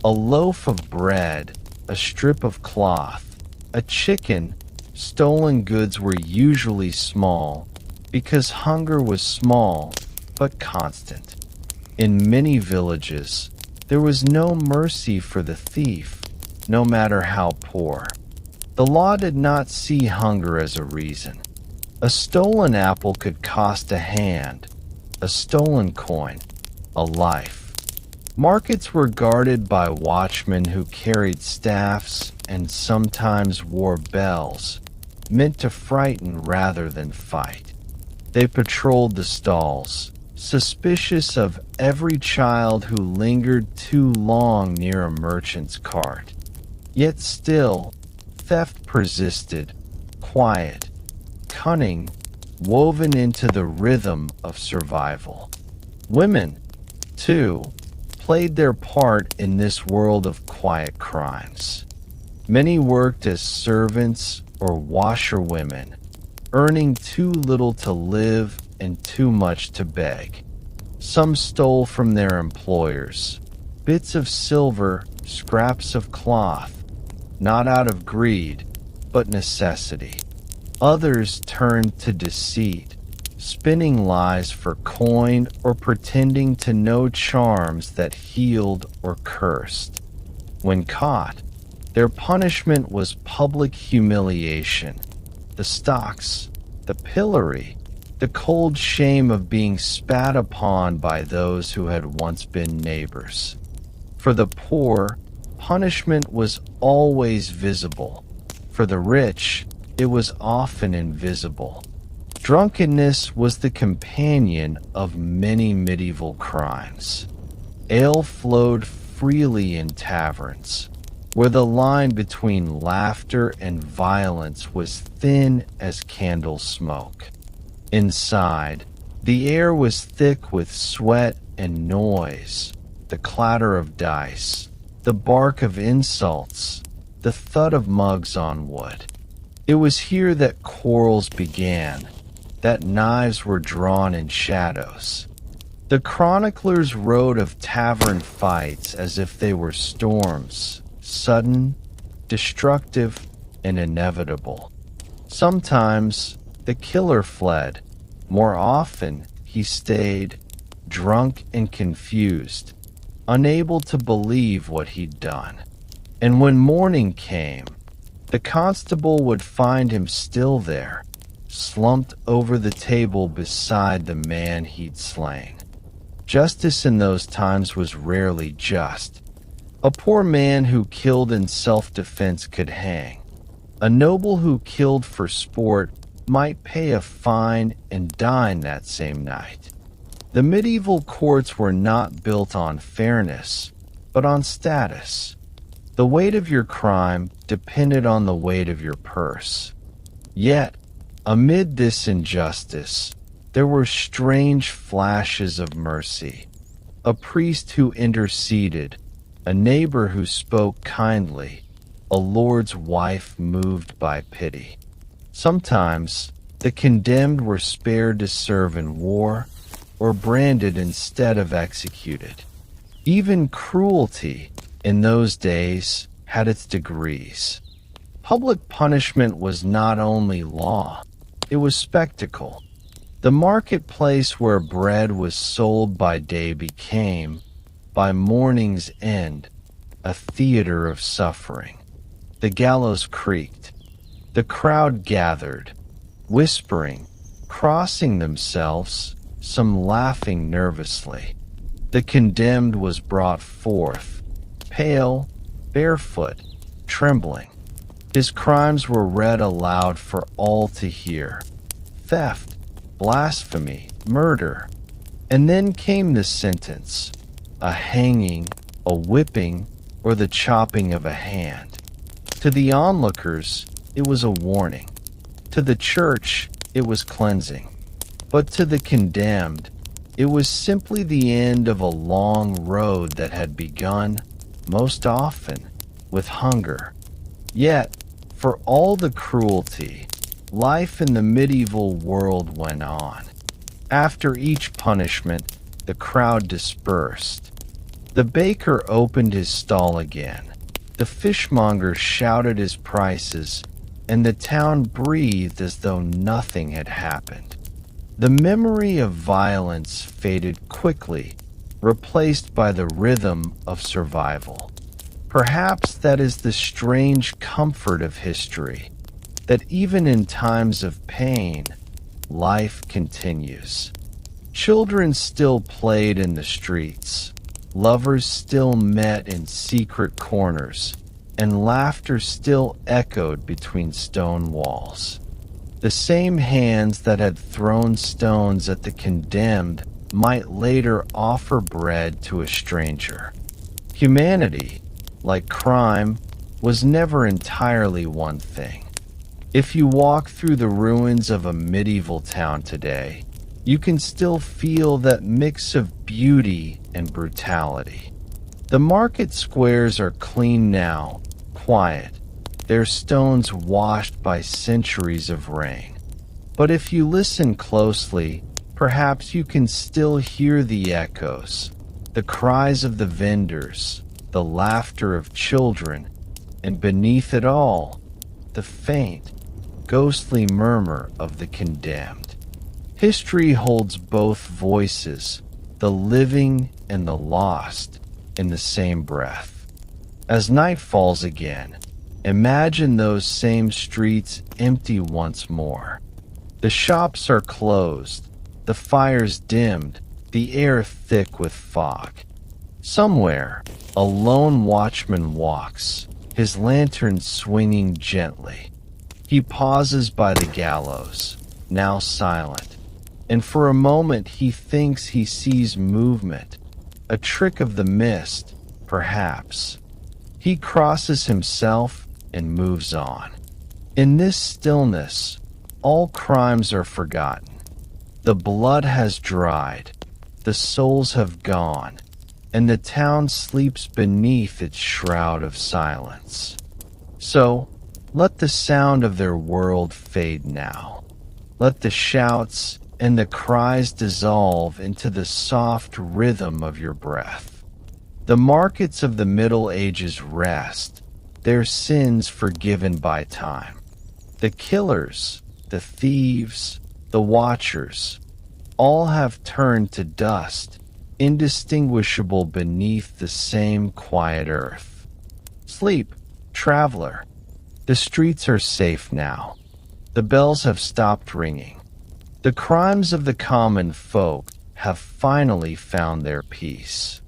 A loaf of bread, a strip of cloth, a chicken, stolen goods were usually small, because hunger was small but constant. In many villages, there was no mercy for the thief, no matter how poor. The law did not see hunger as a reason. A stolen apple could cost a hand, a stolen coin, a life. Markets were guarded by watchmen who carried staffs and sometimes wore bells, meant to frighten rather than fight. They patrolled the stalls, suspicious of every child who lingered too long near a merchant's cart. Yet still, theft persisted, quiet, cunning, woven into the rhythm of survival. Women, too, played their part in this world of quiet crimes. Many worked as servants or washerwomen, earning too little to live and too much to beg. Some stole from their employers, bits of silver, scraps of cloth, not out of greed, but necessity. Others turned to deceit, spinning lies for coin or pretending to know charms that healed or cursed. When caught, their punishment was public humiliation, the stocks, the pillory, the cold shame of being spat upon by those who had once been neighbors. For the poor, punishment was always visible. For the rich, it was often invisible. Drunkenness was the companion of many medieval crimes. Ale flowed freely in taverns, where the line between laughter and violence was thin as candle smoke. Inside, the air was thick with sweat and noise, the clatter of dice, the bark of insults, the thud of mugs on wood. It was here that quarrels began, that knives were drawn in shadows. The chroniclers wrote of tavern fights as if they were storms, sudden, destructive, and inevitable. Sometimes the killer fled. More often, he stayed, drunk and confused, unable to believe what he'd done. And when morning came, the constable would find him still there, slumped over the table beside the man he'd slain. Justice in those times was rarely just. A poor man who killed in self-defense could hang. A noble who killed for sport might pay a fine and dine that same night. The medieval courts were not built on fairness, but on status. The weight of your crime depended on the weight of your purse. Yet, amid this injustice, there were strange flashes of mercy. A priest who interceded, a neighbor who spoke kindly, a lord's wife moved by pity. Sometimes, the condemned were spared to serve in war or branded instead of executed. Even cruelty, in those days, had its degrees. Public punishment was not only law, it was spectacle. The marketplace where bread was sold by day became, by morning's end, a theater of suffering. The gallows creaked. The crowd gathered, whispering, crossing themselves, some laughing nervously. The condemned was brought forth, pale, barefoot, trembling. His crimes were read aloud for all to hear. Theft, blasphemy, murder. And then came the sentence, a hanging, a whipping, or the chopping of a hand. To the onlookers, it was a warning. To the church, it was cleansing. But to the condemned, it was simply the end of a long road that had begun, most often, with hunger. Yet, for all the cruelty, life in the medieval world went on. After each punishment, the crowd dispersed. The baker opened his stall again. The fishmonger shouted his prices, and the town breathed as though nothing had happened. The memory of violence faded quickly, replaced by the rhythm of survival. Perhaps that is the strange comfort of history, that even in times of pain, life continues. Children still played in the streets, lovers still met in secret corners, and laughter still echoed between stone walls. The same hands that had thrown stones at the condemned might later offer bread to a stranger. Humanity, like crime, was never entirely one thing. If you walk through the ruins of a medieval town today, you can still feel that mix of beauty and brutality. The market squares are clean now, quiet, their stones washed by centuries of rain. But if you listen closely, perhaps you can still hear the echoes, the cries of the vendors, the laughter of children, and beneath it all, the faint, ghostly murmur of the condemned. History holds both voices, the living and the lost, in the same breath. As night falls again, imagine those same streets empty once more. The shops are closed, the fires dimmed, the air thick with fog. Somewhere, a lone watchman walks, his lantern swinging gently. He pauses by the gallows, now silent, and for a moment he thinks he sees movement, a trick of the mist, perhaps. He crosses himself and moves on. In this stillness, all crimes are forgotten. The blood has dried, the souls have gone, and the town sleeps beneath its shroud of silence. So, let the sound of their world fade now. Let the shouts and the cries dissolve into the soft rhythm of your breath. The markets of the Middle Ages rest, their sins forgiven by time. The killers, the thieves, the watchers, all have turned to dust, indistinguishable beneath the same quiet earth. Sleep, traveler. The streets are safe now. The bells have stopped ringing. The crimes of the common folk have finally found their peace.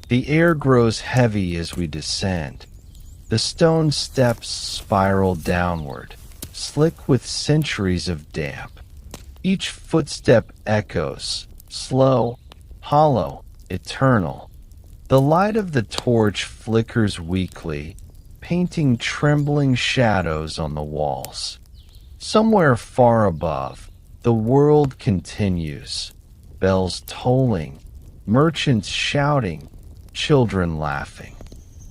The air grows heavy as we descend. The stone steps spiral downward, slick with centuries of damp. Each footstep echoes, slow, hollow, eternal. The light of the torch flickers weakly, painting trembling shadows on the walls. Somewhere far above, the world continues, bells tolling, merchants shouting, children laughing.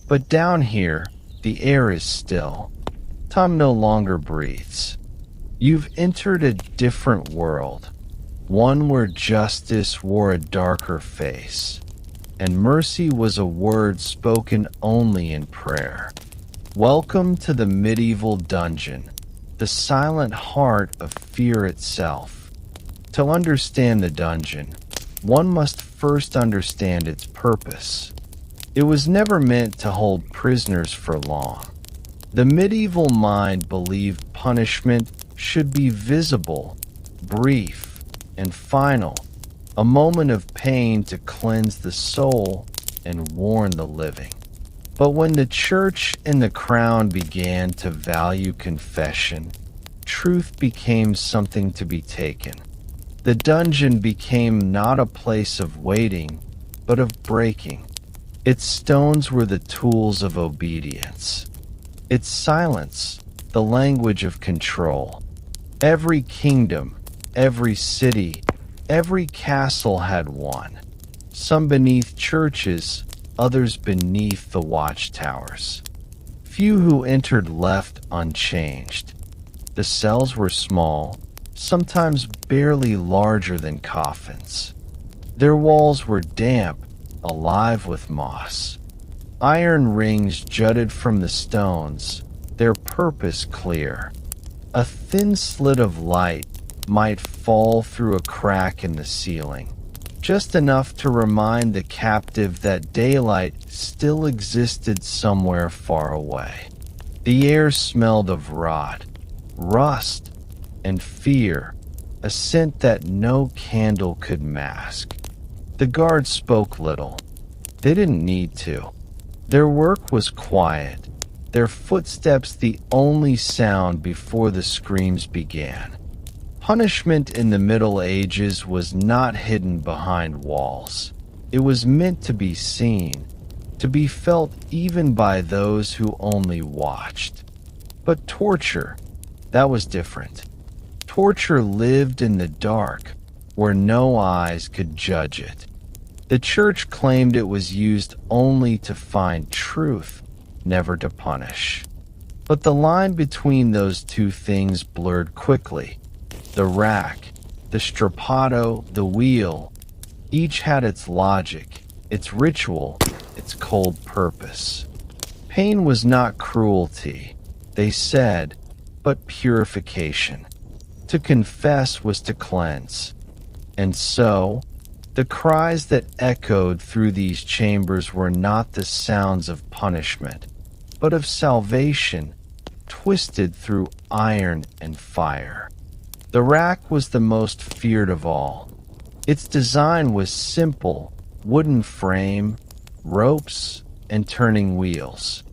But down here, the air is still. Time no longer breathes. You've entered a different world, one where justice wore a darker face, and mercy was a word spoken only in prayer. Welcome to the medieval dungeon, the silent heart of fear itself. To understand the dungeon, one must first understand its purpose. It was never meant to hold prisoners for long. The medieval mind believed punishment should be visible, brief, and final, a moment of pain to cleanse the soul and warn the living. But when the church and the crown began to value confession, truth became something to be taken. The dungeon became not a place of waiting, but of breaking. Its stones were the tools of obedience. Its silence, the language of control. Every kingdom, every city, every castle had one. Some beneath churches, others beneath the watchtowers. Few who entered left unchanged. The cells were small, sometimes barely larger than coffins. Their walls were damp, alive with moss. Iron rings jutted from the stones, their purpose clear. A thin slit of light might fall through a crack in the ceiling, just enough to remind the captive that daylight still existed somewhere far away. The air smelled of rot, rust, and fear, a scent that no candle could mask. The guards spoke little. They didn't need to. Their work was quiet, their footsteps the only sound before the screams began. Punishment in the Middle Ages was not hidden behind walls. It was meant to be seen, to be felt even by those who only watched. But torture, that was different. Torture lived in the dark, where no eyes could judge it. The church claimed it was used only to find truth, never to punish. But the line between those two things blurred quickly. The rack, the strappado, the wheel, each had its logic, its ritual, its cold purpose. Pain was not cruelty, they said, but purification. To confess was to cleanse. And so, the cries that echoed through these chambers were not the sounds of punishment, but of salvation, twisted through iron and fire. The rack was the most feared of all. Its design was simple, wooden frame, ropes, and turning wheels.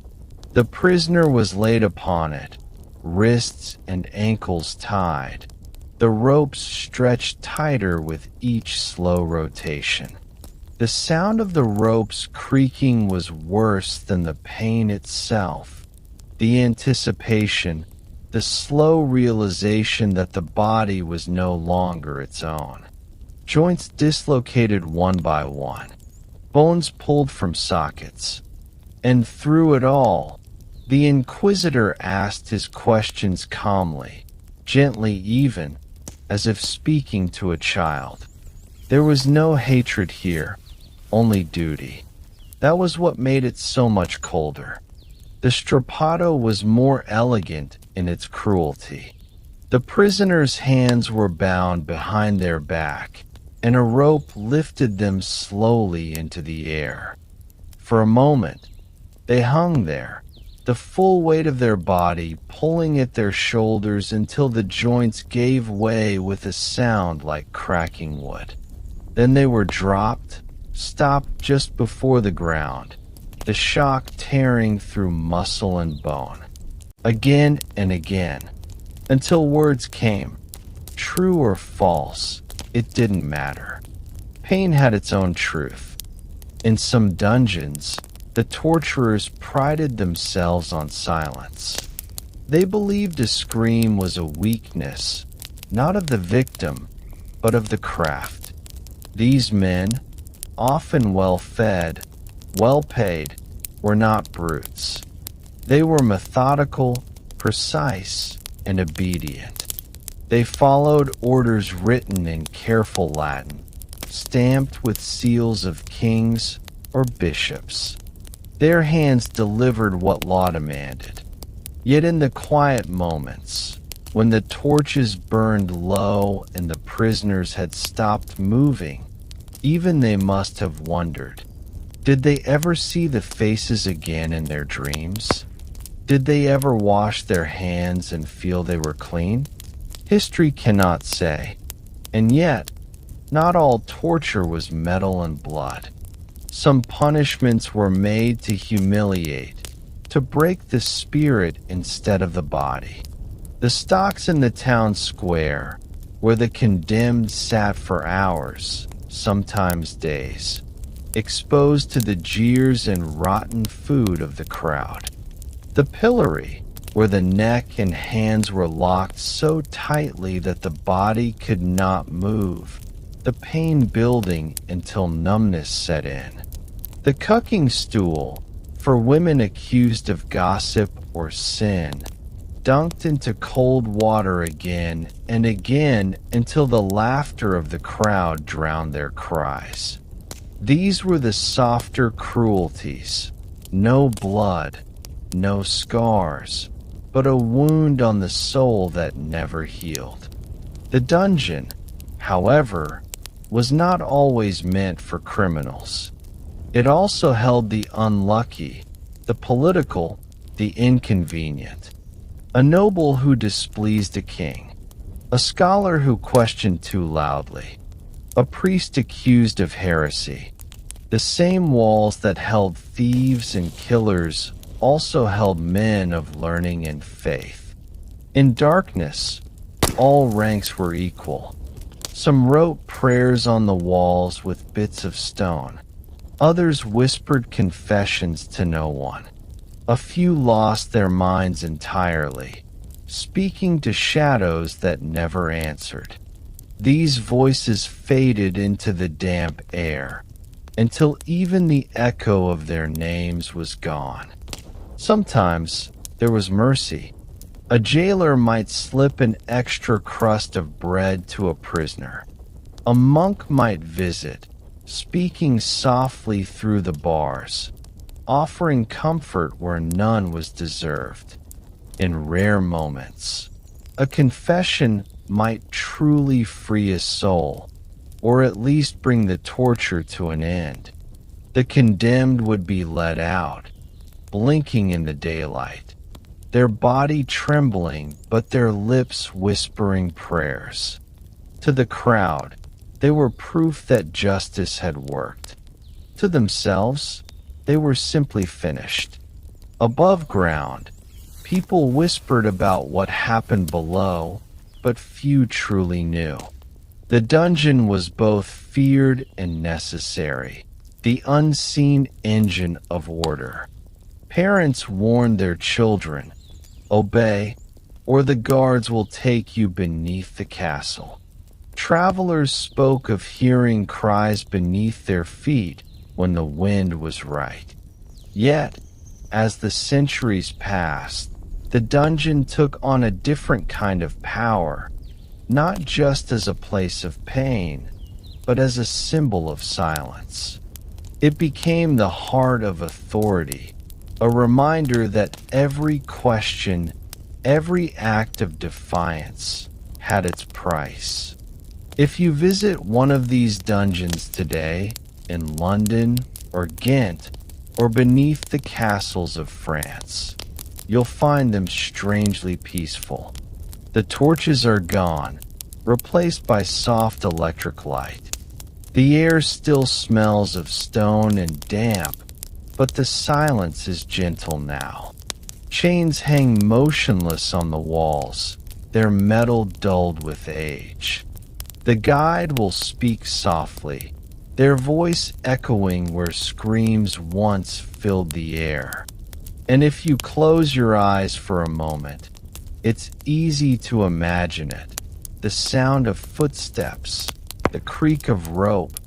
The prisoner was laid upon it, wrists and ankles tied. The ropes stretched tighter with each slow rotation. The sound of the ropes creaking was worse than the pain itself. The anticipation, the slow realization that the body was no longer its own. Joints dislocated one by one, bones pulled from sockets. And through it all, The inquisitor asked his questions calmly, gently even, as if speaking to a child. There was no hatred here, only duty. That was what made it so much colder. The strappado was more elegant in its cruelty. The prisoners' hands were bound behind their back, and a rope lifted them slowly into the air. For a moment, they hung there, the full weight of their body pulling at their shoulders until the joints gave way with a sound like cracking wood. Then they were dropped, stopped just before the ground, the shock tearing through muscle and bone. Again and again, until words came. True or false, it didn't matter. Pain had its own truth. In some dungeons, the torturers prided themselves on silence. They believed a scream was a weakness, not of the victim, but of the craft. These men, often well-fed, well-paid, were not brutes. They were methodical, precise, and obedient. They followed orders written in careful Latin, stamped with seals of kings or bishops. Their hands delivered what law demanded. Yet in the quiet moments, when the torches burned low and the prisoners had stopped moving, even they must have wondered, did they ever see the faces again in their dreams? Did they ever wash their hands and feel they were clean? History cannot say. And yet, not all torture was metal and blood. Some punishments were made to humiliate, to break the spirit instead of the body. The stocks in the town square, where the condemned sat for hours, sometimes days, exposed to the jeers and rotten food of the crowd. The pillory, where the neck and hands were locked so tightly that the body could not move, the pain building until numbness set in. The cucking stool, for women accused of gossip or sin, dunked into cold water again and again until the laughter of the crowd drowned their cries. These were the softer cruelties. No blood, no scars, but a wound on the soul that never healed. The dungeon, however, was not always meant for criminals. It also held the unlucky, the political, the inconvenient. A noble who displeased a king, a scholar who questioned too loudly, a priest accused of heresy. The same walls that held thieves and killers also held men of learning and faith. In darkness, all ranks were equal. Some wrote prayers on the walls with bits of stone. Others whispered confessions to no one. A few lost their minds entirely, speaking to shadows that never answered. These voices faded into the damp air, until even the echo of their names was gone. Sometimes there was mercy. A jailer might slip an extra crust of bread to a prisoner. A monk might visit, speaking softly through the bars, offering comfort where none was deserved. In rare moments, a confession might truly free a soul, or at least bring the torture to an end. The condemned would be let out, blinking in the daylight, their body trembling but their lips whispering prayers. To the crowd, they were proof that justice had worked. To themselves, they were simply finished. Above ground, people whispered about what happened below, but few truly knew. The dungeon was both feared and necessary, the unseen engine of order. Parents warned their children, "Obey, or the guards will take you beneath the castle." Travelers spoke of hearing cries beneath their feet when the wind was right. Yet, as the centuries passed, the dungeon took on a different kind of power, not just as a place of pain, but as a symbol of silence. It became the heart of authority, a reminder that every question, every act of defiance had its price. If you visit one of these dungeons today, in London or Ghent, or beneath the castles of France, you'll find them strangely peaceful. The torches are gone, replaced by soft electric light. The air still smells of stone and damp, but the silence is gentle now. Chains hang motionless on the walls, their metal dulled with age. The guide will speak softly, their voice echoing where screams once filled the air. And if you close your eyes for a moment, it's easy to imagine it. The sound of footsteps, the creak of rope,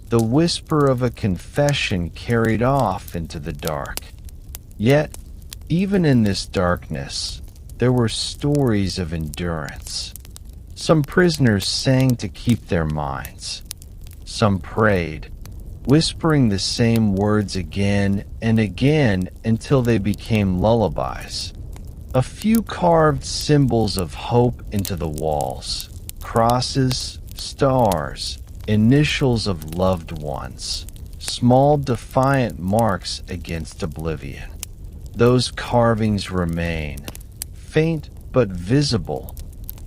the whisper of a confession carried off into the dark. Yet, even in this darkness, there were stories of endurance. Some prisoners sang to keep their minds. Some prayed, whispering the same words again and again until they became lullabies. A few carved symbols of hope into the walls, crosses, stars, initials of loved ones, small defiant marks against oblivion. Those carvings remain, faint but visible,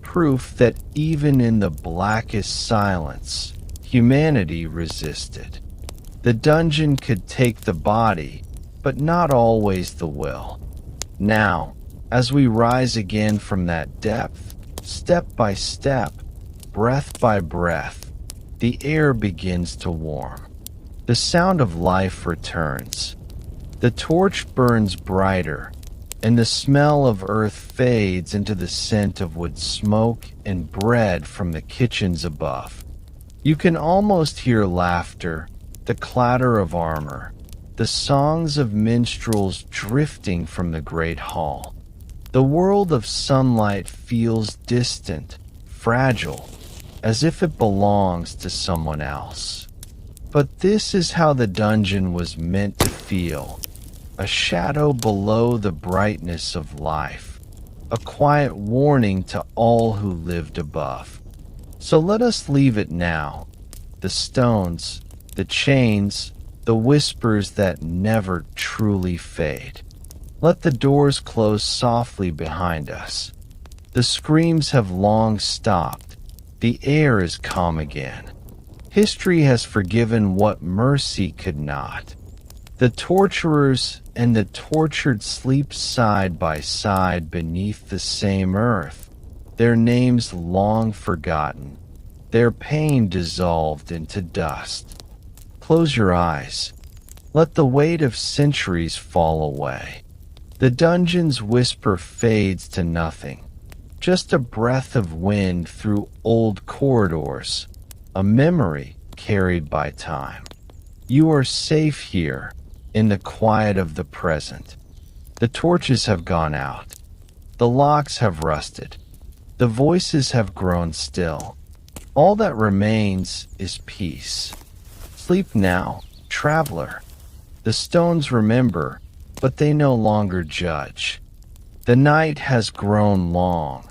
proof that even in the blackest silence, humanity resisted. The dungeon could take the body, but not always the will. Now, as we rise again from that depth, step by step, breath by breath, the air begins to warm. The sound of life returns. The torch burns brighter, and the smell of earth fades into the scent of wood smoke and bread from the kitchens above. You can almost hear laughter, the clatter of armor, the songs of minstrels drifting from the great hall. The world of sunlight feels distant, fragile, as if it belongs to someone else. But this is how the dungeon was meant to feel. A shadow below the brightness of life, a quiet warning to all who lived above. So let us leave it now. The stones, the chains, the whispers that never truly fade. Let the doors close softly behind us. The screams have long stopped. The air is calm again. History has forgiven what mercy could not. The torturers and the tortured sleep side by side beneath the same earth, their names long forgotten, their pain dissolved into dust. Close your eyes. Let the weight of centuries fall away. The dungeon's whisper fades to nothing, just a breath of wind through old corridors, a memory carried by time. You are safe here, in the quiet of the present. The torches have gone out. The locks have rusted. The voices have grown still. All that remains is peace. Sleep now, traveler. The stones remember, but they no longer judge. The night has grown long,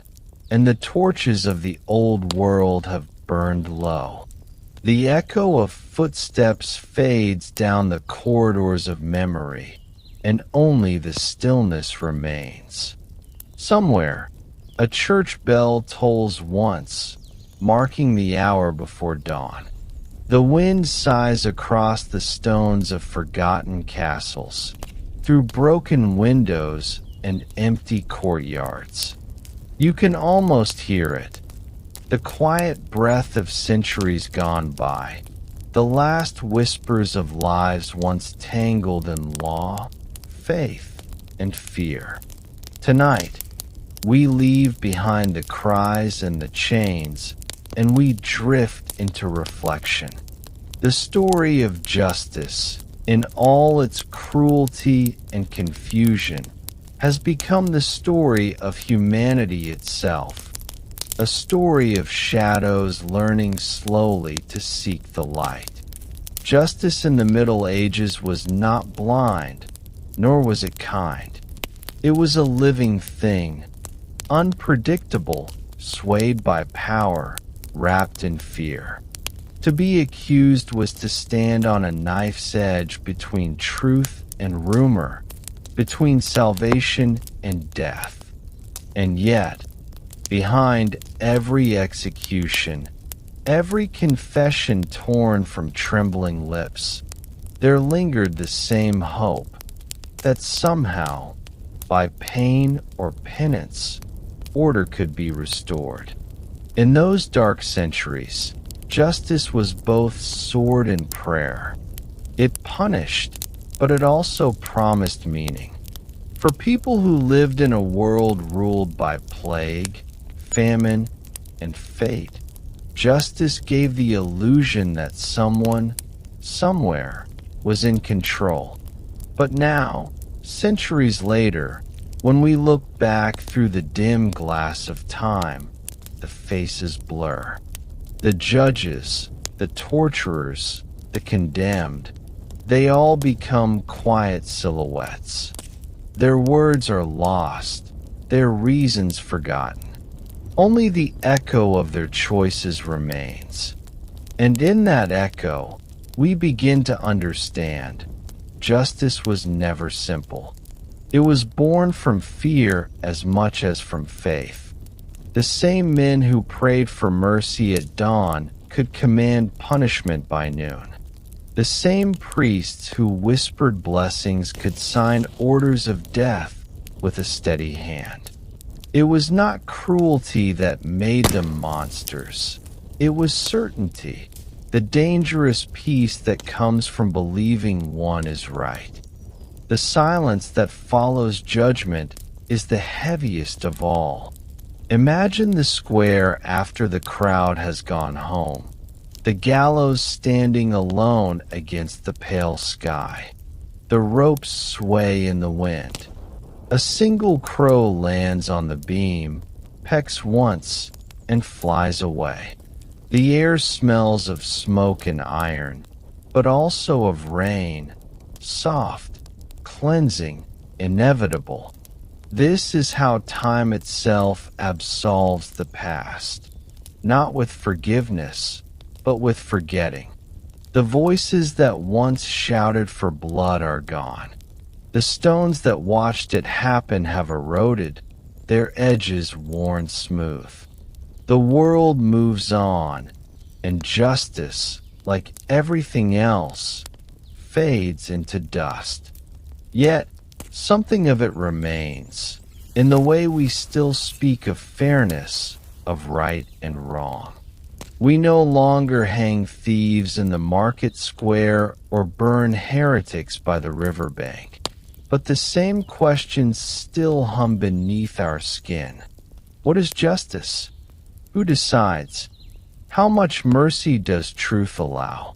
and the torches of the old world have burned low. The echo of footsteps fades down the corridors of memory, and only the stillness remains. Somewhere, a church bell tolls once, marking the hour before dawn. The wind sighs across the stones of forgotten castles, through broken windows and empty courtyards. You can almost hear it, the quiet breath of centuries gone by, the last whispers of lives once tangled in law, faith, and fear. Tonight, we leave behind the cries and the chains, and we drift into reflection. The story of justice, in all its cruelty and confusion, has become the story of humanity itself, a story of shadows learning slowly to seek the light. Justice in the Middle Ages was not blind, nor was it kind. It was a living thing, unpredictable, swayed by power, wrapped in fear. To be accused was to stand on a knife's edge between truth and rumor, between salvation and death. And yet, behind every execution, every confession torn from trembling lips, there lingered the same hope that somehow, by pain or penance, order could be restored. In those dark centuries, justice was both sword and prayer. It punished, but it also promised meaning. For people who lived in a world ruled by plague, famine, and fate, justice gave the illusion that someone, somewhere, was in control. But now, centuries later, when we look back through the dim glass of time, the faces blur. The judges, the torturers, the condemned, they all become quiet silhouettes. Their words are lost, their reasons forgotten. Only the echo of their choices remains. And in that echo, we begin to understand justice was never simple. It was born from fear as much as from faith. The same men who prayed for mercy at dawn could command punishment by noon. The same priests who whispered blessings could sign orders of death with a steady hand. It was not cruelty that made them monsters. It was certainty, the dangerous peace that comes from believing one is right. The silence that follows judgment is the heaviest of all. Imagine the square after the crowd has gone home, the gallows standing alone against the pale sky. The ropes sway in the wind. A single crow lands on the beam, pecks once, and flies away. The air smells of smoke and iron, but also of rain, soft, cleansing, inevitable. This is how time itself absolves the past, not with forgiveness, but with forgetting. The voices that once shouted for blood are gone. The stones that watched it happen have eroded, their edges worn smooth. The world moves on, and justice, like everything else, fades into dust. Yet, something of it remains, in the way we still speak of fairness, of right and wrong. We no longer hang thieves in the market square or burn heretics by the riverbank. But the same questions still hum beneath our skin. What is justice? Who decides? How much mercy does truth allow?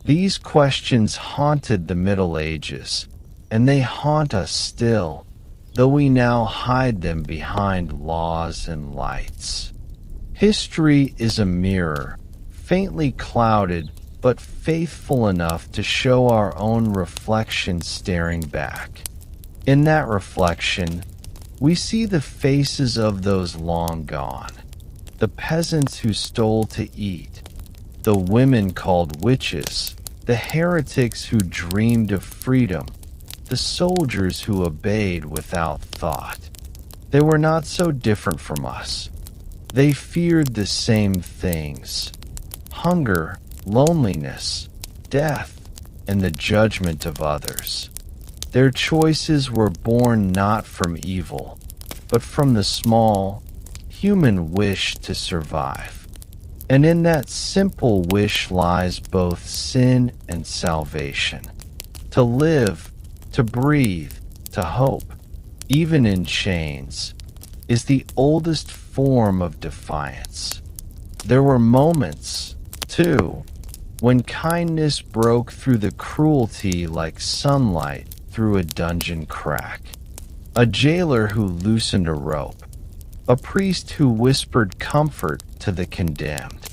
These questions haunted the Middle Ages, and they haunt us still, though we now hide them behind laws and lights. History is a mirror, faintly clouded, but faithful enough to show our own reflection staring back. In that reflection, we see the faces of those long gone, the peasants who stole to eat, the women called witches, the heretics who dreamed of freedom, the soldiers who obeyed without thought. They were not so different from us. They feared the same things: hunger, loneliness, death, and the judgment of others. Their choices were born not from evil, but from the small, human wish to survive. And in that simple wish lies both sin and salvation. To live, to breathe, to hope, even in chains, is the oldest form of defiance. There were moments, too, when kindness broke through the cruelty like sunlight through a dungeon crack, a jailer who loosened a rope, a priest who whispered comfort to the condemned,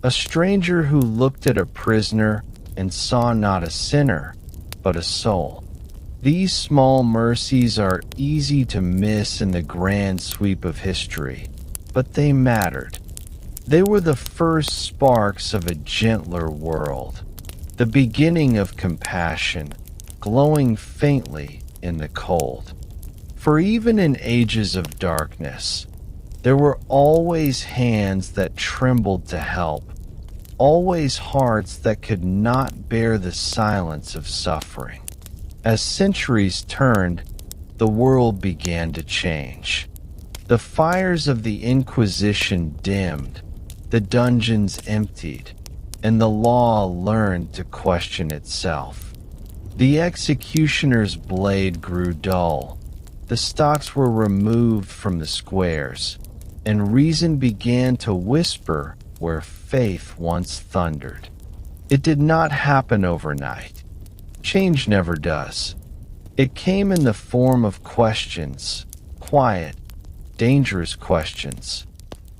a stranger who looked at a prisoner and saw not a sinner, but a soul. These small mercies are easy to miss in the grand sweep of history, but they mattered. They were the first sparks of a gentler world, the beginning of compassion, glowing faintly in the cold. For even in ages of darkness, there were always hands that trembled to help, always hearts that could not bear the silence of suffering. As centuries turned, the world began to change. The fires of the Inquisition dimmed, the dungeons emptied, and the law learned to question itself. The executioner's blade grew dull, the stocks were removed from the squares, and reason began to whisper where faith once thundered. It did not happen overnight. Change never does. It came in the form of questions, quiet, dangerous questions.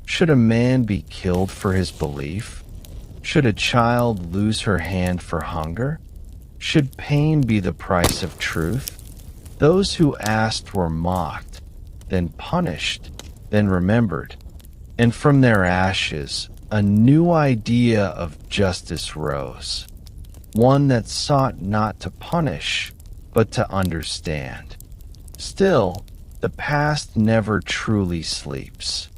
Should a man be killed for his belief? Should a child lose her hand for hunger? Should pain be the price of truth? Those who asked were mocked, then punished, then remembered, and from their ashes a new idea of justice rose, one that sought not to punish, but to understand. Still, the past never truly sleeps.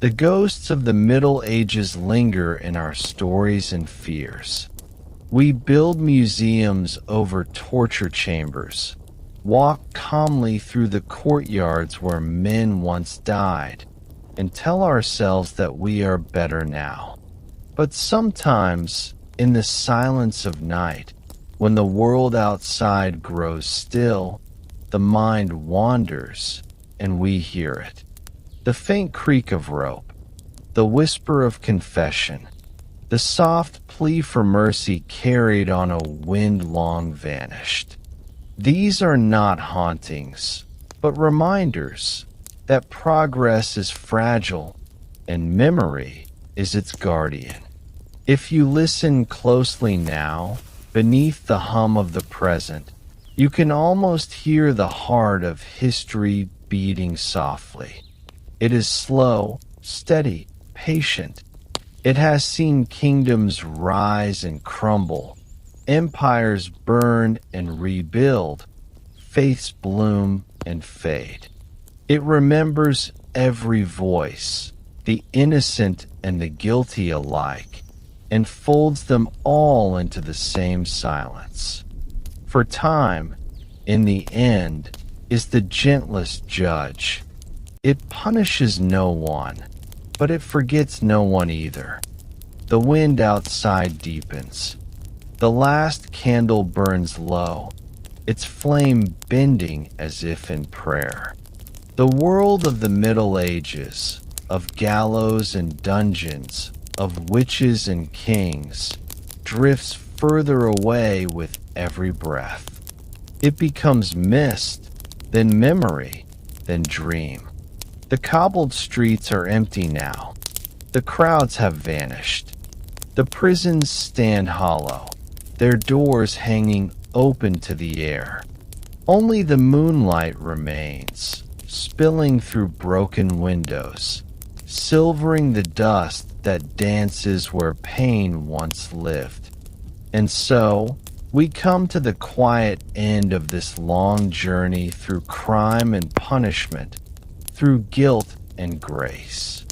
The ghosts of the Middle Ages linger in our stories and fears. We build museums over torture chambers, walk calmly through the courtyards where men once died, and tell ourselves that we are better now. But sometimes, in the silence of night, when the world outside grows still, the mind wanders, and we hear it. The faint creak of rope, the whisper of confession, the soft plea for mercy carried on a wind long vanished. These are not hauntings, but reminders that progress is fragile and memory is its guardian. If you listen closely now, beneath the hum of the present, you can almost hear the heart of history beating softly. It is slow, steady, patient. It has seen kingdoms rise and crumble, empires burn and rebuild, faiths bloom and fade. It remembers every voice, the innocent and the guilty alike, and folds them all into the same silence. For time, in the end, is the gentlest judge. It punishes no one, but it forgets no one either. The wind outside deepens. The last candle burns low, its flame bending as if in prayer. The world of the Middle Ages, of gallows and dungeons, of witches and kings, drifts further away with every breath. It becomes mist, then memory, then dream. The cobbled streets are empty now. The crowds have vanished. The prisons stand hollow, their doors hanging open to the air. Only the moonlight remains, spilling through broken windows, silvering the dust that dances where pain once lived. And so, we come to the quiet end of this long journey through crime and punishment, through guilt and grace.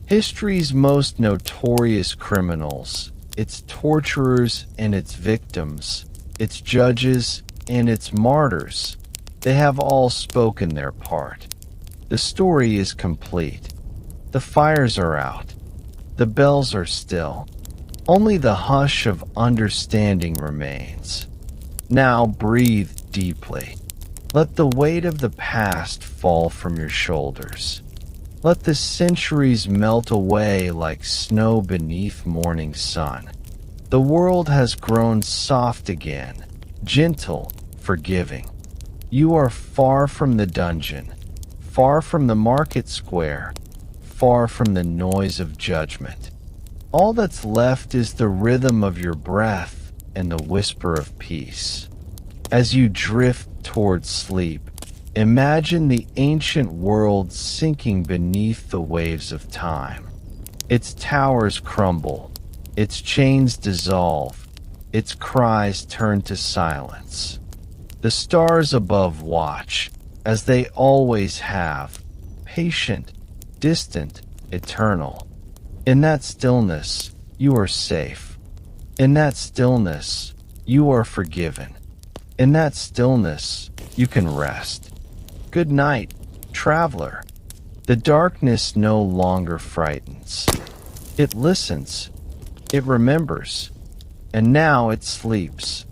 History's most notorious criminals, its torturers and its victims, its judges and its martyrs, they have all spoken their part. The story is complete. The fires are out. The bells are still. Only the hush of understanding remains. Now breathe deeply. Let the weight of the past fall from your shoulders. Let the centuries melt away like snow beneath morning sun. The world has grown soft again, gentle, forgiving. You are far from the dungeon, far from the market square, far from the noise of judgment. All that's left is the rhythm of your breath and the whisper of peace. As you drift towards sleep, imagine the ancient world sinking beneath the waves of time. Its towers crumble, its chains dissolve, its cries turn to silence. The stars above watch, as they always have, patient, distant, eternal. In that stillness, you are safe. In that stillness, you are forgiven. In that stillness, you can rest. Good night, traveler. The darkness no longer frightens. It listens. It remembers. And now it sleeps.